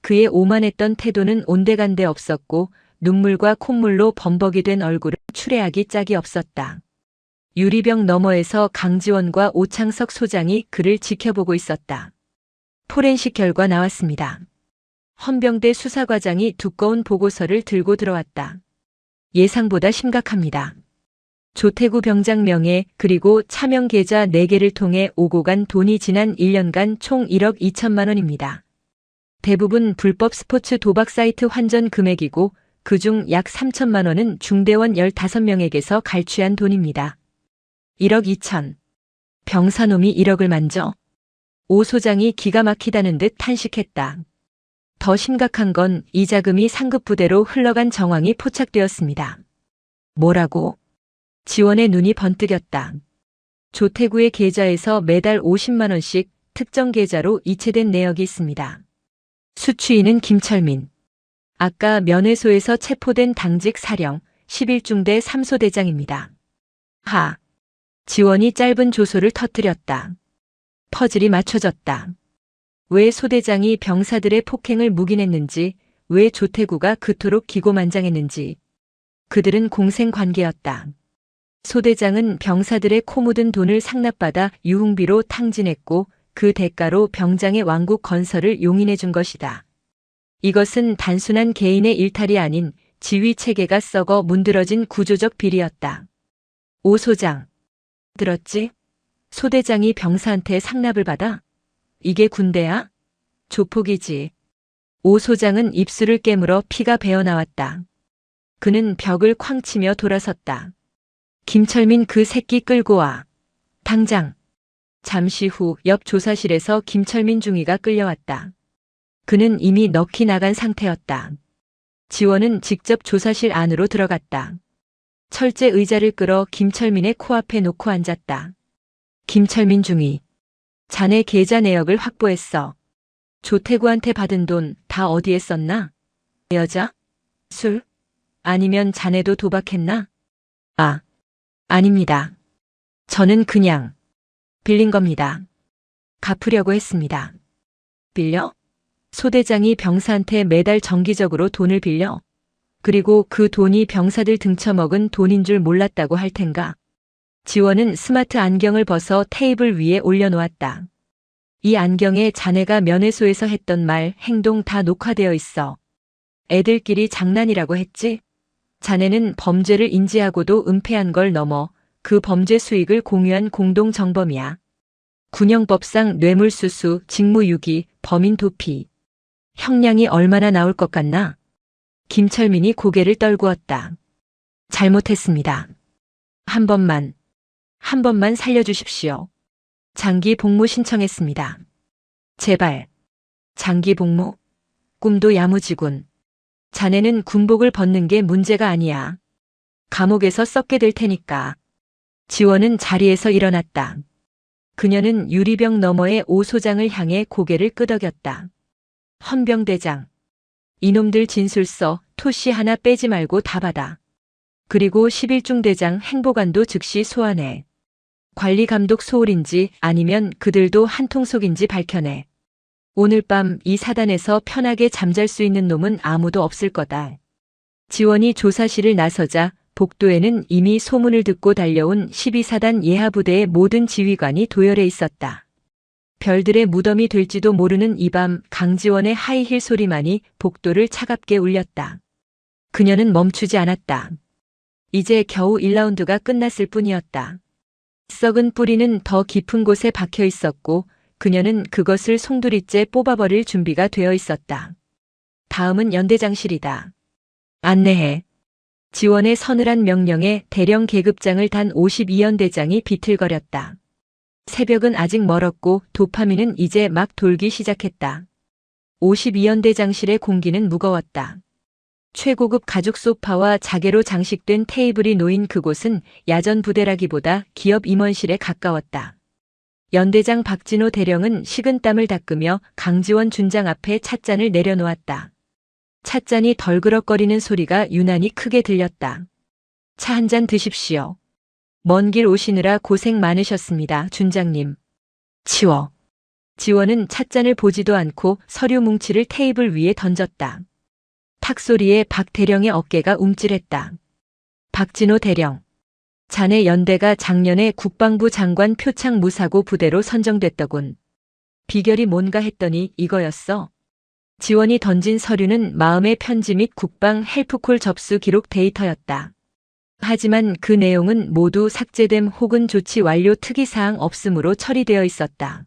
그의 오만했던 태도는 온데간데 없었고 눈물과 콧물로 범벅이 된 얼굴은 추레하기 짝이 없었다. 유리병 너머에서 강지원과 오창석 소장이 그를 지켜보고 있었다. 포렌식 결과 나왔습니다. 헌병대 수사과장이 두꺼운 보고서를 들고 들어왔다. 예상보다 심각합니다. 조태구 병장 명예 그리고 차명 계좌 4개를 통해 오고 간 돈이 지난 1년간 총 1억 2천만 원입니다. 대부분 불법 스포츠 도박 사이트 환전 금액이고 그중 약 3천만 원은 중대원 15명에게서 갈취한 돈입니다. 1억 2천. 병사놈이 1억을 만져. 오 소장이 기가 막히다는 듯 탄식했다. 더 심각한 건 이 자금이 상급 부대로 흘러간 정황이 포착되었습니다. 뭐라고? 지원의 눈이 번뜩였다. 조태구의 계좌에서 매달 50만 원씩 특정 계좌로 이체된 내역이 있습니다. 수취인은 김철민. 아까 면회소에서 체포된 당직 사령 11중대 3소대장입니다. 지원이 짧은 조소를 터뜨렸다. 퍼즐이 맞춰졌다. 왜 소대장이 병사들의 폭행을 묵인했는지, 왜 조태구가 그토록 기고만장했는지. 그들은 공생관계였다. 소대장은 병사들의 코 묻은 돈을 상납받아 유흥비로 탕진했고 그 대가로 병장의 왕국 건설을 용인해 준 것이다. 이것은 단순한 개인의 일탈이 아닌 지휘 체계가 썩어 문드러진 구조적 비리였다. 오 소장. 들었지? 소대장이 병사한테 상납을 받아? 이게 군대야? 조폭이지. 오 소장은 입술을 깨물어 피가 배어나왔다. 그는 벽을 쾅 치며 돌아섰다. 김철민 그 새끼 끌고 와. 당장. 잠시 후 옆 조사실에서 김철민 중위가 끌려왔다. 그는 이미 넋이 나간 상태였다. 지원은 직접 조사실 안으로 들어갔다. 철제 의자를 끌어 김철민의 코앞에 놓고 앉았다. 김철민 중위. 자네 계좌 내역을 확보했어. 조태구한테 받은 돈 다 어디에 썼나? 여자? 술? 아니면 자네도 도박했나? 아닙니다. 저는 그냥 빌린 겁니다. 갚으려고 했습니다. 빌려? 소대장이 병사한테 매달 정기적으로 돈을 빌려? 그리고 그 돈이 병사들 등쳐먹은 돈인 줄 몰랐다고 할 텐가? 지원은 스마트 안경을 벗어 테이블 위에 올려놓았다. 이 안경에 자네가 면회소에서 했던 말, 행동 다 녹화되어 있어. 애들끼리 장난이라고 했지? 자네는 범죄를 인지하고도 은폐한 걸 넘어 그 범죄 수익을 공유한 공동정범이야. 군형법상 뇌물수수, 직무유기, 범인 도피. 형량이 얼마나 나올 것 같나? 김철민이 고개를 떨구었다. 잘못했습니다. 한 번만 살려주십시오. 장기 복무 신청했습니다. 제발. 장기 복무? 꿈도 야무지군. 자네는 군복을 벗는 게 문제가 아니야. 감옥에서 썩게 될 테니까. 지원은 자리에서 일어났다. 그녀는 유리병 너머의 오 소장을 향해 고개를 끄덕였다. 헌병대장. 이놈들 진술서, 토시 하나 빼지 말고 다 받아. 그리고 11중대장 행보관도 즉시 소환해. 관리감독 소홀인지 아니면 그들도 한통속인지 밝혀내. 오늘 밤 이 사단에서 편하게 잠잘 수 있는 놈은 아무도 없을 거다. 지원이 조사실을 나서자 복도에는 이미 소문을 듣고 달려온 12사단 예하부대의 모든 지휘관이 도열해 있었다. 별들의 무덤이 될지도 모르는 이 밤 강지원의 하이힐 소리만이 복도를 차갑게 울렸다. 그녀는 멈추지 않았다. 이제 겨우 1라운드가 끝났을 뿐이었다. 썩은 뿌리는 더 깊은 곳에 박혀 있었고 그녀는 그것을 송두리째 뽑아버릴 준비가 되어 있었다. 다음은 연대장실이다. 안내해. 지원의 서늘한 명령에 대령 계급장을 단 52연대장이 비틀거렸다. 새벽은 아직 멀었고 도파민은 이제 막 돌기 시작했다. 52연대장실의 공기는 무거웠다. 최고급 가죽 소파와 자개로 장식된 테이블이 놓인 그곳은 야전 부대라기보다 기업 임원실에 가까웠다. 연대장 박진호 대령은 식은땀을 닦으며 강지원 준장 앞에 찻잔을 내려놓았다. 찻잔이 덜그럭거리는 소리가 유난히 크게 들렸다. 차 한 잔 드십시오. 먼 길 오시느라 고생 많으셨습니다, 준장님. 치워. 지원은 찻잔을 보지도 않고 서류 뭉치를 테이블 위에 던졌다. 탁 소리에 박 대령의 어깨가 움찔했다. 박진호 대령. 자네 연대가 작년에 국방부 장관 표창 무사고 부대로 선정됐더군. 비결이 뭔가 했더니 이거였어. 지원이 던진 서류는 마음의 편지 및 국방 헬프콜 접수 기록 데이터였다. 하지만 그 내용은 모두 삭제됨 혹은 조치 완료 특이사항 없음으로 처리되어 있었다.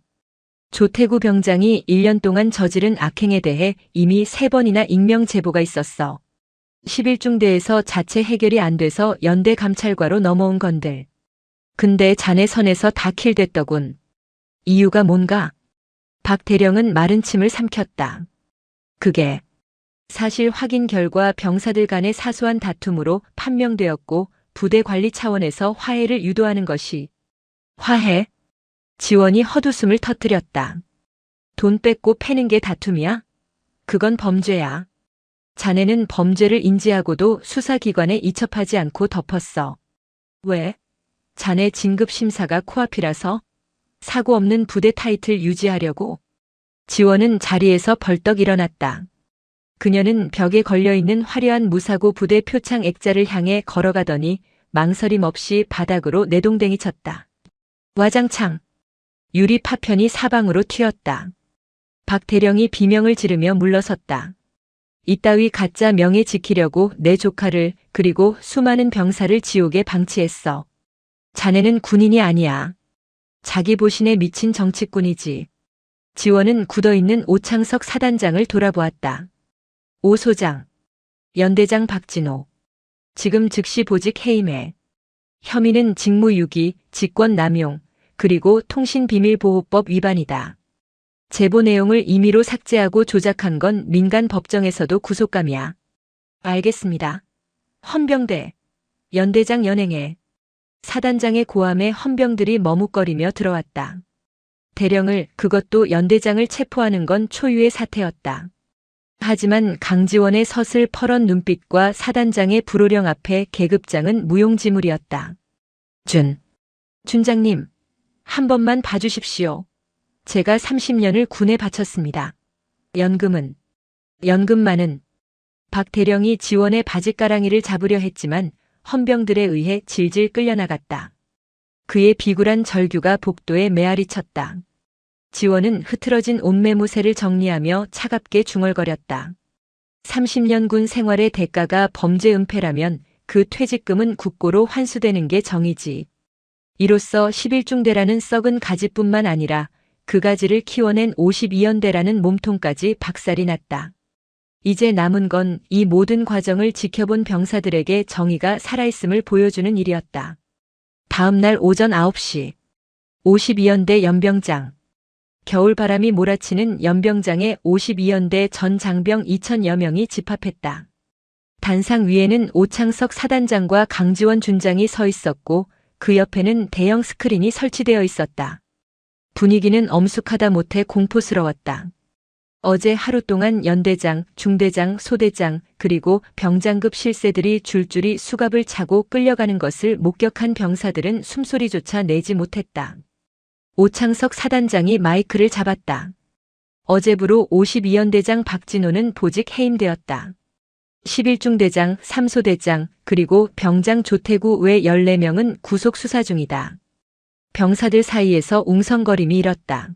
조태구 병장이 1년 동안 저지른 악행에 대해 이미 3번이나 익명 제보가 있었어. 11중대에서 자체 해결이 안 돼서 연대 감찰과로 넘어온 건들. 근데 자네 선에서 다 킬됐더군. 이유가 뭔가? 박 대령은 마른 침을 삼켰다. 그게 사실 확인 결과 병사들 간의 사소한 다툼으로 판명되었고 부대 관리 차원에서 화해를 유도하는 것이. 화해? 지원이 헛웃음을 터뜨렸다. 돈 뺏고 패는 게 다툼이야? 그건 범죄야. 자네는 범죄를 인지하고도 수사기관에 이첩하지 않고 덮었어. 왜? 자네 진급심사가 코앞이라서? 사고 없는 부대 타이틀 유지하려고? 지원은 자리에서 벌떡 일어났다. 그녀는 벽에 걸려있는 화려한 무사고 부대 표창 액자를 향해 걸어가더니 망설임 없이 바닥으로 내동댕이 쳤다. 와장창. 유리 파편이 사방으로 튀었다. 박 대령이 비명을 지르며 물러섰다. 이따위 가짜 명예 지키려고 내 조카를 그리고 수많은 병사를 지옥에 방치했어. 자네는 군인이 아니야. 자기 보신에 미친 정치꾼이지. 지원은 굳어있는 오창석 사단장을 돌아보았다. 오 소장. 연대장 박진호. 지금 즉시 보직 해임해. 혐의는 직무유기, 직권남용, 그리고 통신비밀보호법 위반이다. 제보 내용을 임의로 삭제하고 조작한 건 민간 법정에서도 구속감이야. 알겠습니다. 헌병대. 연대장 연행해. 사단장의 고함에 헌병들이 머뭇거리며 들어왔다. 대령을, 그것도 연대장을 체포하는 건 초유의 사태였다. 하지만 강지원의 서슬퍼런 눈빛과 사단장의 불호령 앞에 계급장은 무용지물이었다. 준장님, 한 번만 봐주십시오. 제가 30년을 군에 바쳤습니다. 연금만은. 박 대령이 지원의 바짓가랑이를 잡으려 했지만 헌병들에 의해 질질 끌려나갔다. 그의 비굴한 절규가 복도에 메아리 쳤다. 지원은 흐트러진 옷매무새를 정리하며 차갑게 중얼거렸다. 30년 군 생활의 대가가 범죄 은폐라면 그 퇴직금은 국고로 환수되는 게 정이지. 이로써 11중대라는 썩은 가지뿐만 아니라 그 가지를 키워낸 52연대라는 몸통까지 박살이 났다. 이제 남은 건 이 모든 과정을 지켜본 병사들에게 정의가 살아있음을 보여주는 일이었다. 다음 날 오전 9시 52연대 연병장. 겨울바람이 몰아치는 연병장에 52연대 전 장병 2000여 명이 집합했다. 단상 위에는 오창석 사단장과 강지원 준장이 서 있었고 그 옆에는 대형 스크린이 설치되어 있었다. 분위기는 엄숙하다 못해 공포스러웠다. 어제 하루 동안 연대장, 중대장, 소대장, 그리고 병장급 실세들이 줄줄이 수갑을 차고 끌려가는 것을 목격한 병사들은 숨소리조차 내지 못했다. 오창석 사단장이 마이크를 잡았다. 어제부로 52연대장 박진호는 보직 해임되었다. 11중대장, 3소대장, 그리고 병장 조태구 외 14명은 구속 수사 중이다. 병사들 사이에서 웅성거림이 일었다.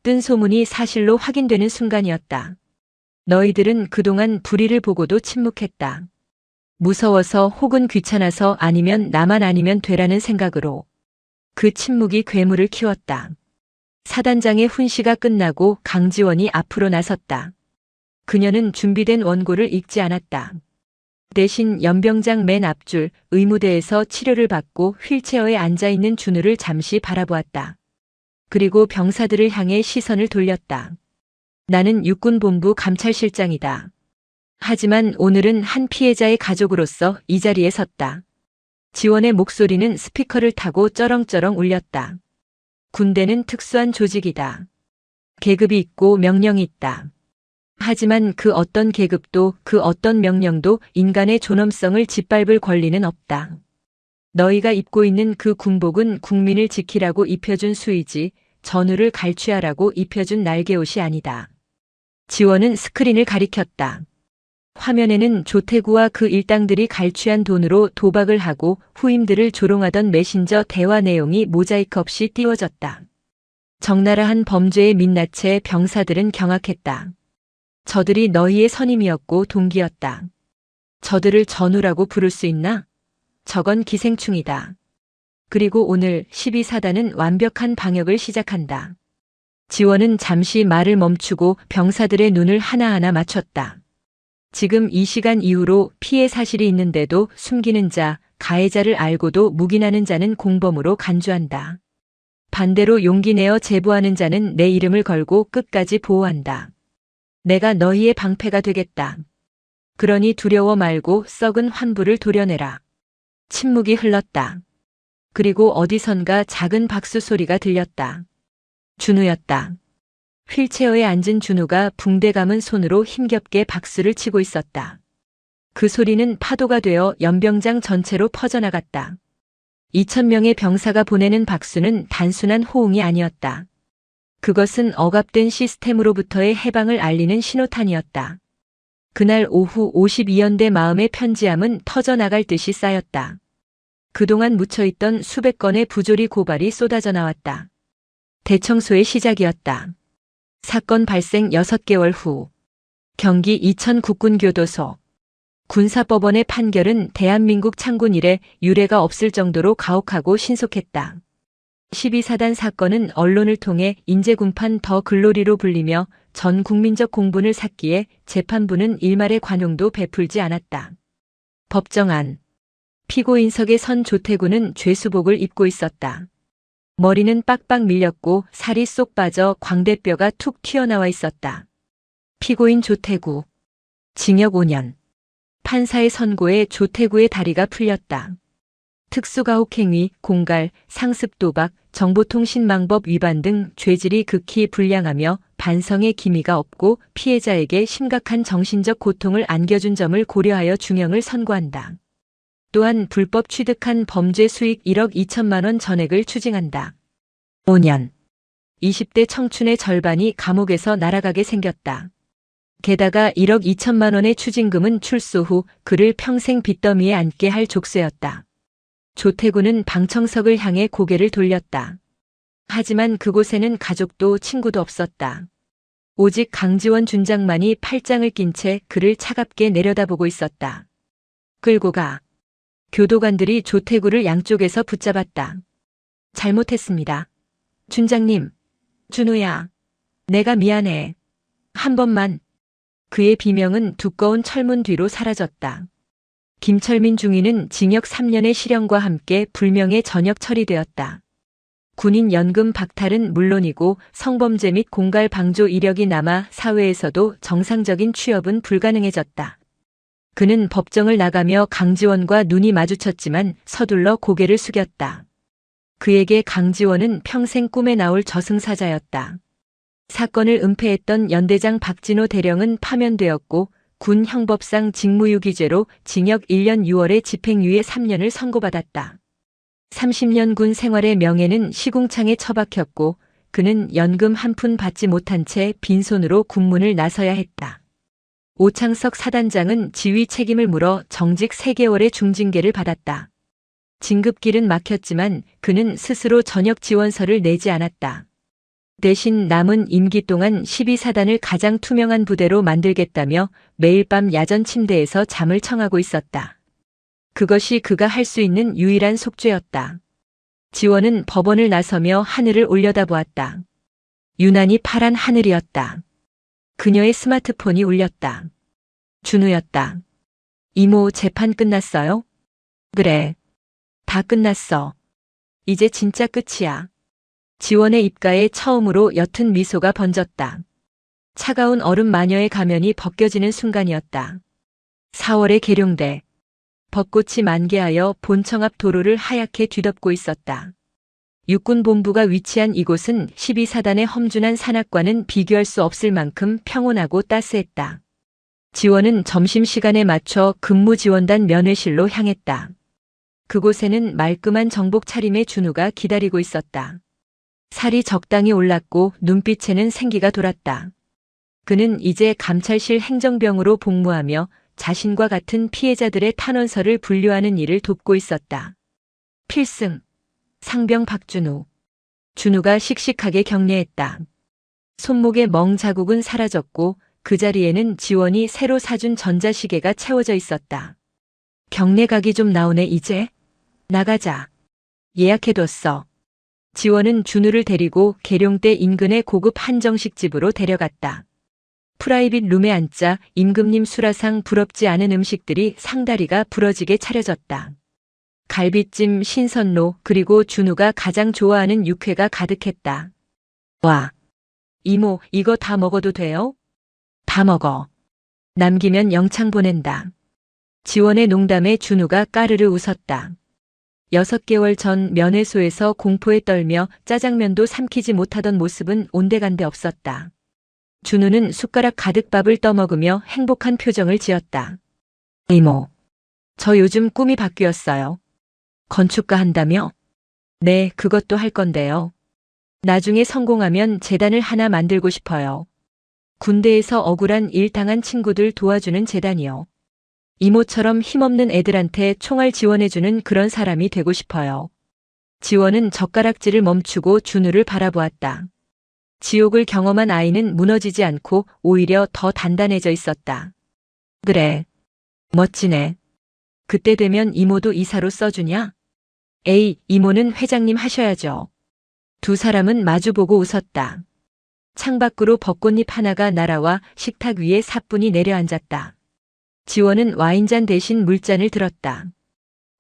뜬 소문이 사실로 확인되는 순간이었다. 너희들은 그동안 불의를 보고도 침묵했다. 무서워서 혹은 귀찮아서 아니면 나만 아니면 되라는 생각으로 그 침묵이 괴물을 키웠다. 사단장의 훈시가 끝나고 강지원이 앞으로 나섰다. 그녀는 준비된 원고를 읽지 않았다. 대신 연병장 맨 앞줄 의무대에서 치료를 받고 휠체어에 앉아있는 준우를 잠시 바라보았다. 그리고 병사들을 향해 시선을 돌렸다. 나는 육군본부 감찰실장이다. 하지만 오늘은 한 피해자의 가족으로서 이 자리에 섰다. 지원의 목소리는 스피커를 타고 쩌렁쩌렁 울렸다. 군대는 특수한 조직이다. 계급이 있고 명령이 있다. 하지만 그 어떤 계급도 그 어떤 명령도 인간의 존엄성을 짓밟을 권리는 없다. 너희가 입고 있는 그 군복은 국민을 지키라고 입혀준 수의지 전우를 갈취하라고 입혀준 날개옷이 아니다. 지원은 스크린을 가리켰다. 화면에는 조태구와 그 일당들이 갈취한 돈으로 도박을 하고 후임들을 조롱하던 메신저 대화 내용이 모자이크 없이 띄워졌다. 적나라한 범죄의 민낯에 병사들은 경악했다. 저들이 너희의 선임이었고 동기였다. 저들을 전우라고 부를 수 있나? 저건 기생충이다. 그리고 오늘 12사단은 완벽한 방역을 시작한다. 지원은 잠시 말을 멈추고 병사들의 눈을 하나하나 맞췄다. 지금 이 시간 이후로 피해 사실이 있는데도 숨기는 자, 가해자를 알고도 묵인하는 자는 공범으로 간주한다. 반대로 용기 내어 제보하는 자는 내 이름을 걸고 끝까지 보호한다. 내가 너희의 방패가 되겠다. 그러니 두려워 말고 썩은 환부를 도려내라. 침묵이 흘렀다. 그리고 어디선가 작은 박수 소리가 들렸다. 준우였다. 휠체어에 앉은 준우가 붕대 감은 손으로 힘겹게 박수를 치고 있었다. 그 소리는 파도가 되어 연병장 전체로 퍼져나갔다. 2,000명의 병사가 보내는 박수는 단순한 호응이 아니었다. 그것은 억압된 시스템으로부터의 해방을 알리는 신호탄이었다. 그날 오후 52연대 마음의 편지함은 터져나갈 듯이 쌓였다. 그동안 묻혀있던 수백 건의 부조리 고발이 쏟아져 나왔다. 대청소의 시작이었다. 사건 발생 6개월 후 경기 이천 국군교도소 군사법원의 판결은 대한민국 창군 이래 유례가 없을 정도로 가혹하고 신속했다. 12사단 사건은 언론을 통해 인재군판 더 글로리로 불리며 전 국민적 공분을 샀기에 재판부는 일말의 관용도 베풀지 않았다. 법정안. 피고인석에 선 조태구는 죄수복을 입고 있었다. 머리는 빡빡 밀렸고 살이 쏙 빠져 광대뼈가 툭 튀어나와 있었다. 피고인 조태구. 징역 5년. 판사의 선고에 조태구의 다리가 풀렸다. 특수가혹행위, 공갈, 상습도박, 정보통신망법 위반 등 죄질이 극히 불량하며 반성의 기미가 없고 피해자에게 심각한 정신적 고통을 안겨준 점을 고려하여 중형을 선고한다. 또한 불법 취득한 범죄 수익 1억 2천만 원 전액을 추징한다. 5년. 20대 청춘의 절반이 감옥에서 날아가게 생겼다. 게다가 1억 2천만 원의 추징금은 출소 후 그를 평생 빚더미에 앉게 할 족쇄였다. 조태구는 방청석을 향해 고개를 돌렸다. 하지만 그곳에는 가족도 친구도 없었다. 오직 강지원 준장만이 팔짱을 낀 채 그를 차갑게 내려다보고 있었다. 끌고 가. 교도관들이 조태구를 양쪽에서 붙잡았다. 잘못했습니다. 준장님. 준우야. 내가 미안해. 한 번만. 그의 비명은 두꺼운 철문 뒤로 사라졌다. 김철민 중위는 징역 3년의 실형과 함께 불명예 전역 처리되었다. 군인 연금 박탈은 물론이고 성범죄 및 공갈 방조 이력이 남아 사회에서도 정상적인 취업은 불가능해졌다. 그는 법정을 나가며 강지원과 눈이 마주쳤지만 서둘러 고개를 숙였다. 그에게 강지원은 평생 꿈에 나올 저승사자였다. 사건을 은폐했던 연대장 박진호 대령은 파면되었고 군 형법상 직무유기죄로 징역 1년 6월에 집행유예 3년을 선고받았다. 30년 군 생활의 명예는 시궁창에 처박혔고 그는 연금 한 푼 받지 못한 채 빈손으로 군문을 나서야 했다. 오창석 사단장은 지휘 책임을 물어 정직 3개월의 중징계를 받았다. 진급길은 막혔지만 그는 스스로 전역 지원서를 내지 않았다. 대신 남은 임기 동안 12사단을 가장 투명한 부대로 만들겠다며 매일 밤 야전 침대에서 잠을 청하고 있었다. 그것이 그가 할 수 있는 유일한 속죄였다. 지원은 법원을 나서며 하늘을 올려다보았다. 유난히 파란 하늘이었다. 그녀의 스마트폰이 울렸다. 준우였다. 이모, 재판 끝났어요? 그래. 다 끝났어. 이제 진짜 끝이야. 지원의 입가에 처음으로 옅은 미소가 번졌다. 차가운 얼음 마녀의 가면이 벗겨지는 순간이었다. 4월의 계룡대. 벚꽃이 만개하여 본청 앞 도로를 하얗게 뒤덮고 있었다. 육군본부가 위치한 이곳은 12사단의 험준한 산악과는 비교할 수 없을 만큼 평온하고 따스했다. 지원은 점심시간에 맞춰 근무지원단 면회실로 향했다. 그곳에는 말끔한 정복 차림의 준우가 기다리고 있었다. 살이 적당히 올랐고 눈빛에는 생기가 돌았다. 그는 이제 감찰실 행정병으로 복무하며 자신과 같은 피해자들의 탄원서를 분류하는 일을 돕고 있었다. 필승, 상병 박준우. 준우가 씩씩하게 격려했다. 손목의 멍 자국은 사라졌고 그 자리에는 지원이 새로 사준 전자시계가 채워져 있었다. 경례 각이 좀 나오네 이제. 나가자. 예약해뒀어. 지원은 준우를 데리고 계룡대 인근의 고급 한정식 집으로 데려갔다. 프라이빗 룸에 앉자 임금님 수라상 부럽지 않은 음식들이 상다리가 부러지게 차려졌다. 갈비찜, 신선로, 그리고 준우가 가장 좋아하는 육회가 가득했다. 와. 이모, 이거 다 먹어도 돼요? 다 먹어. 남기면 영창 보낸다. 지원의 농담에 준우가 까르르 웃었다. 6개월 전 면회소에서 공포에 떨며 짜장면도 삼키지 못하던 모습은 온데간데 없었다. 준우는 숟가락 가득 밥을 떠먹으며 행복한 표정을 지었다. 이모, 저 요즘 꿈이 바뀌었어요. 건축가 한다며? 네, 그것도 할 건데요. 나중에 성공하면 재단을 하나 만들고 싶어요. 군대에서 억울한 일 당한 친구들 도와주는 재단이요. 이모처럼 힘없는 애들한테 총알 지원해주는 그런 사람이 되고 싶어요. 지원은 젓가락질을 멈추고 준우를 바라보았다. 지옥을 경험한 아이는 무너지지 않고 오히려 더 단단해져 있었다. 그래. 멋지네. 그때 되면 이모도 이사로 써주냐? 에이, 이모는 회장님 하셔야죠. 두 사람은 마주보고 웃었다. 창밖으로 벚꽃잎 하나가 날아와 식탁 위에 사뿐히 내려앉았다. 지원은 와인잔 대신 물잔을 들었다.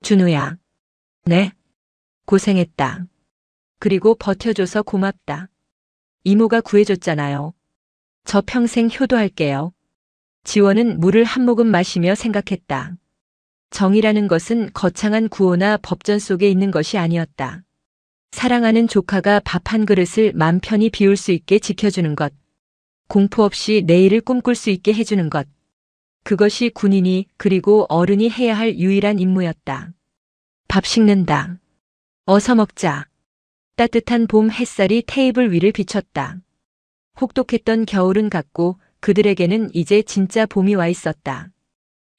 준우야. 네. 고생했다. 그리고 버텨줘서 고맙다. 이모가 구해줬잖아요. 저 평생 효도할게요. 지원은 물을 한 모금 마시며 생각했다. 정의라는 것은 거창한 구호나 법전 속에 있는 것이 아니었다. 사랑하는 조카가 밥 한 그릇을 맘 편히 비울 수 있게 지켜주는 것. 공포 없이 내일을 꿈꿀 수 있게 해주는 것. 그것이 군인이 그리고 어른이 해야 할 유일한 임무였다. 밥 식는다. 어서 먹자. 따뜻한 봄 햇살이 테이블 위를 비췄다. 혹독했던 겨울은 갔고 그들에게는 이제 진짜 봄이 와 있었다.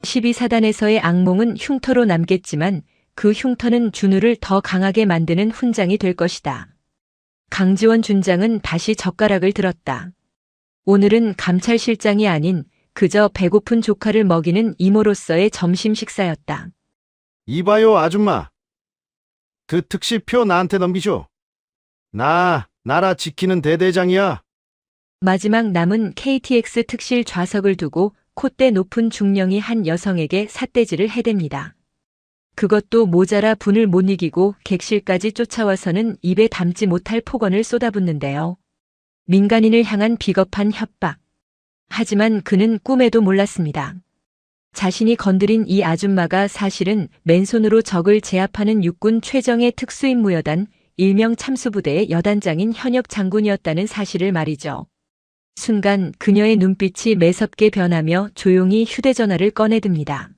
12사단에서의 악몽은 흉터로 남겠지만 그 흉터는 준우를 더 강하게 만드는 훈장이 될 것이다. 강지원 준장은 다시 젓가락을 들었다. 오늘은 감찰실장이 아닌 그저 배고픈 조카를 먹이는 이모로서의 점심 식사였다. 이봐요, 아줌마. 그 특시표 나한테 넘기죠. 나 나라 지키는 대대장이야. 마지막 남은 KTX 특실 좌석을 두고 콧대 높은 중령이 한 여성에게 삿대질을 해댑니다. 그것도 모자라 분을 못 이기고 객실까지 쫓아와서는 입에 담지 못할 폭언을 쏟아붓는데요. 민간인을 향한 비겁한 협박. 하지만 그는 꿈에도 몰랐습니다. 자신이 건드린 이 아줌마가 사실은 맨손으로 적을 제압하는 육군 최정예 특수임무여단 일명 참수부대의 여단장인 현역 장군이었다는 사실을 말이죠. 순간 그녀의 눈빛이 매섭게 변하며 조용히 휴대전화를 꺼내듭니다.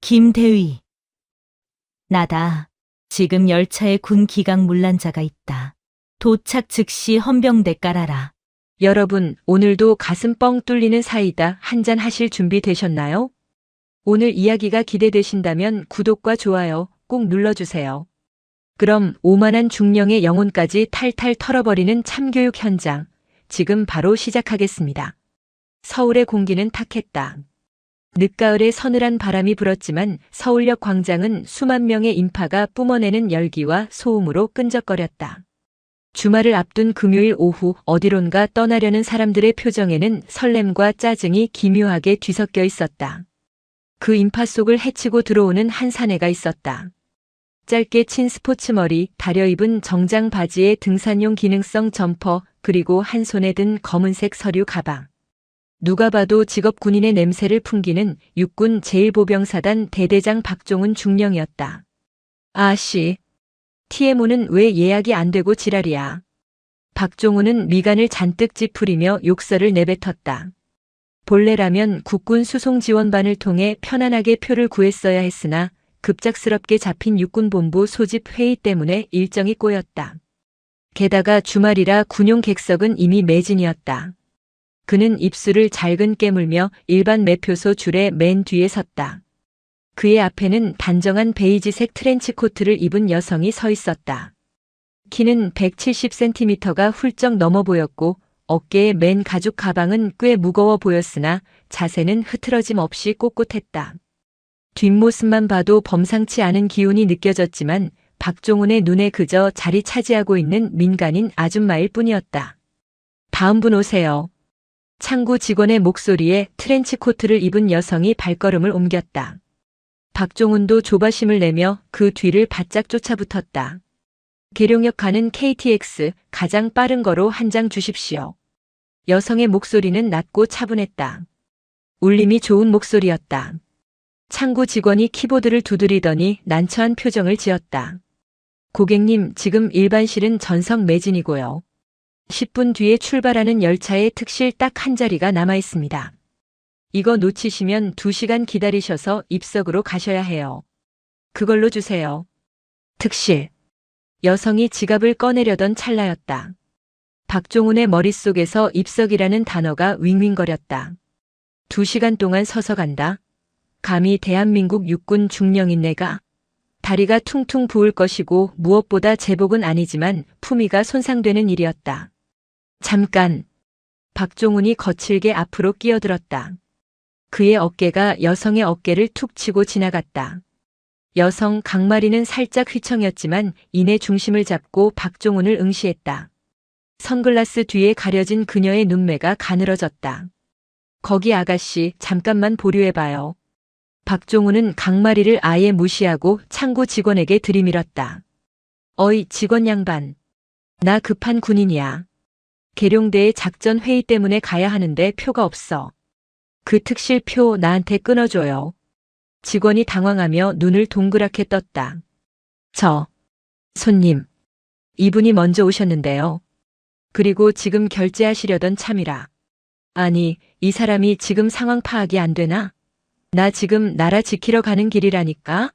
김대위. 나다. 지금 열차에 군 기강 문란자가 있다. 도착 즉시 헌병대 깔아라. 여러분, 오늘도 가슴 뻥 뚫리는 사이다 한잔 하실 준비 되셨나요? 오늘 이야기가 기대되신다면 구독과 좋아요 꼭 눌러주세요. 그럼 오만한 중령의 영혼까지 탈탈 털어버리는 참교육 현장, 지금 바로 시작하겠습니다. 서울의 공기는 탁했다. 늦가을에 서늘한 바람이 불었지만 서울역 광장은 수만 명의 인파가 뿜어내는 열기와 소음으로 끈적거렸다. 주말을 앞둔 금요일 오후 어디론가 떠나려는 사람들의 표정에는 설렘과 짜증이 기묘하게 뒤섞여 있었다. 그 인파 속을 헤치고 들어오는 한 사내가 있었다. 짧게 친 스포츠 머리, 다려입은 정장 바지에 등산용 기능성 점퍼, 그리고 한 손에 든 검은색 서류 가방. 누가 봐도 직업 군인의 냄새를 풍기는 육군 제1보병사단 대대장 박종훈 중령이었다. 아씨, TMO는 왜 예약이 안 되고 지랄이야. 박종훈은 미간을 잔뜩 찌푸리며 욕설을 내뱉었다. 본래라면 국군 수송 지원반을 통해 편안하게 표를 구했어야 했으나 급작스럽게 잡힌 육군본부 소집 회의 때문에 일정이 꼬였다. 게다가 주말이라 군용 객석은 이미 매진이었다. 그는 입술을 잘근 깨물며 일반 매표소 줄의 맨 뒤에 섰다. 그의 앞에는 단정한 베이지색 트렌치 코트를 입은 여성이 서 있었다. 키는 170cm가 훌쩍 넘어 보였고 어깨에 맨 가죽 가방은 꽤 무거워 보였으나 자세는 흐트러짐 없이 꼿꼿했다. 뒷모습만 봐도 범상치 않은 기운이 느껴졌지만 박종훈의 눈에 그저 자리 차지하고 있는 민간인 아줌마일 뿐이었다. 다음 분 오세요. 창구 직원의 목소리에 트렌치 코트를 입은 여성이 발걸음을 옮겼다. 박종훈도 조바심을 내며 그 뒤를 바짝 쫓아붙었다. 계룡역 가는 KTX 가장 빠른 거로 한 장 주십시오. 여성의 목소리는 낮고 차분했다. 울림이 좋은 목소리였다. 창구 직원이 키보드를 두드리더니 난처한 표정을 지었다. 고객님, 지금 일반실은 전석 매진이고요. 10분 뒤에 출발하는 열차에 특실 딱 한 자리가 남아 있습니다. 이거 놓치시면 2시간 기다리셔서 입석으로 가셔야 해요. 그걸로 주세요. 특실. 여성이 지갑을 꺼내려던 찰나였다. 박종훈의 머릿속에서 입석이라는 단어가 윙윙거렸다. 2시간 동안 서서 간다. 감히 대한민국 육군 중령인 내가. 다리가 퉁퉁 부을 것이고 무엇보다 제복은 아니지만 품위가 손상되는 일이었다. 잠깐. 박종훈이 거칠게 앞으로 끼어들었다. 그의 어깨가 여성의 어깨를 툭 치고 지나갔다. 여성 강마리는 살짝 휘청였지만 이내 중심을 잡고 박종훈을 응시했다. 선글라스 뒤에 가려진 그녀의 눈매가 가늘어졌다. 거기 아가씨, 잠깐만 보류해봐요. 박종훈은 강마리를 아예 무시하고 창구 직원에게 들이밀었다. 어이, 직원 양반. 나 급한 군인이야. 계룡대에 작전 회의 때문에 가야 하는데 표가 없어. 그 특실표 나한테 끊어줘요. 직원이 당황하며 눈을 동그랗게 떴다. 손님. 이분이 먼저 오셨는데요. 그리고 지금 결제하시려던 참이라. 아니, 이 사람이 지금 상황 파악이 안 되나? 나 지금 나라 지키러 가는 길이라니까?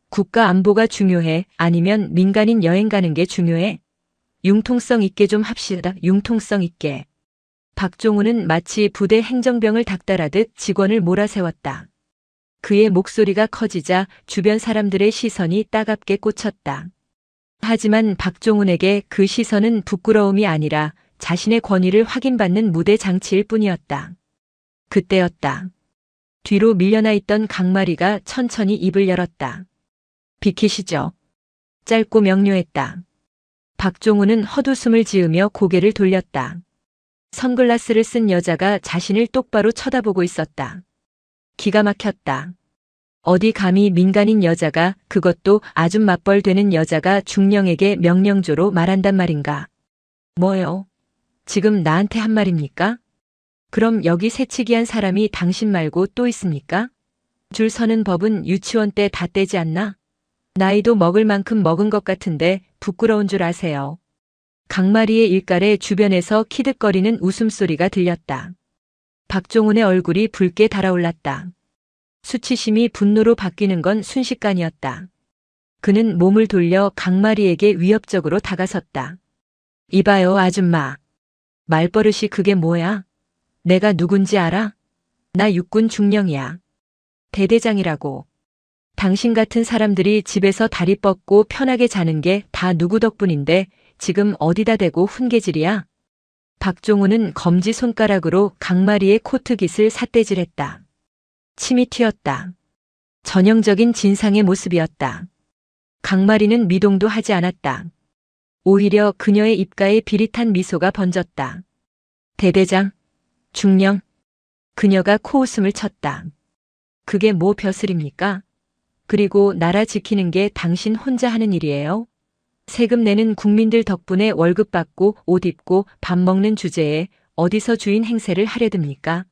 국가 안보가 중요해? 아니면 민간인 여행 가는 게 중요해? 융통성 있게 좀 합시다. 융통성 있게. 박종훈은 마치 부대 행정병을 닥달하듯 직원을 몰아세웠다. 그의 목소리가 커지자 주변 사람들의 시선이 따갑게 꽂혔다. 하지만 박종훈에게 그 시선은 부끄러움이 아니라 자신의 권위를 확인받는 무대 장치일 뿐이었다. 그때였다. 뒤로 밀려나 있던 강마리가 천천히 입을 열었다. 비키시죠. 짧고 명료했다. 박종훈은 헛웃음을 지으며 고개를 돌렸다. 선글라스를 쓴 여자가 자신을 똑바로 쳐다보고 있었다. 기가 막혔다. 어디 감히 민간인 여자가, 그것도 아줌 맞벌 되는 여자가 중령에게 명령조로 말한단 말인가. 뭐요? 지금 나한테 한 말입니까? 그럼 여기 새치기한 사람이 당신 말고 또 있습니까? 줄 서는 법은 유치원 때 다 떼지 않나? 나이도 먹을 만큼 먹은 것 같은데 부끄러운 줄 아세요. 강마리의 일깔에 주변에서 키득거리는 웃음소리가 들렸다. 박종훈의 얼굴이 붉게 달아올랐다. 수치심이 분노로 바뀌는 건 순식간이었다. 그는 몸을 돌려 강마리에게 위협적으로 다가섰다. 이봐요, 아줌마. 말버릇이 그게 뭐야? 내가 누군지 알아? 나 육군 중령이야. 대대장이라고. 당신 같은 사람들이 집에서 다리 뻗고 편하게 자는 게 다 누구 덕분인데 지금 어디다 대고 훈계질이야? 박종훈은 검지손가락으로 강마리의 코트깃을 삿대질했다. 침이 튀었다. 전형적인 진상의 모습이었다. 강마리는 미동도 하지 않았다. 오히려 그녀의 입가에 비릿한 미소가 번졌다. 대대장, 중령. 그녀가 코웃음을 쳤다. 그게 뭐 벼슬입니까? 그리고 나라 지키는 게 당신 혼자 하는 일이에요? 세금 내는 국민들 덕분에 월급 받고 옷 입고 밥 먹는 주제에 어디서 주인 행세를 하려듭니까?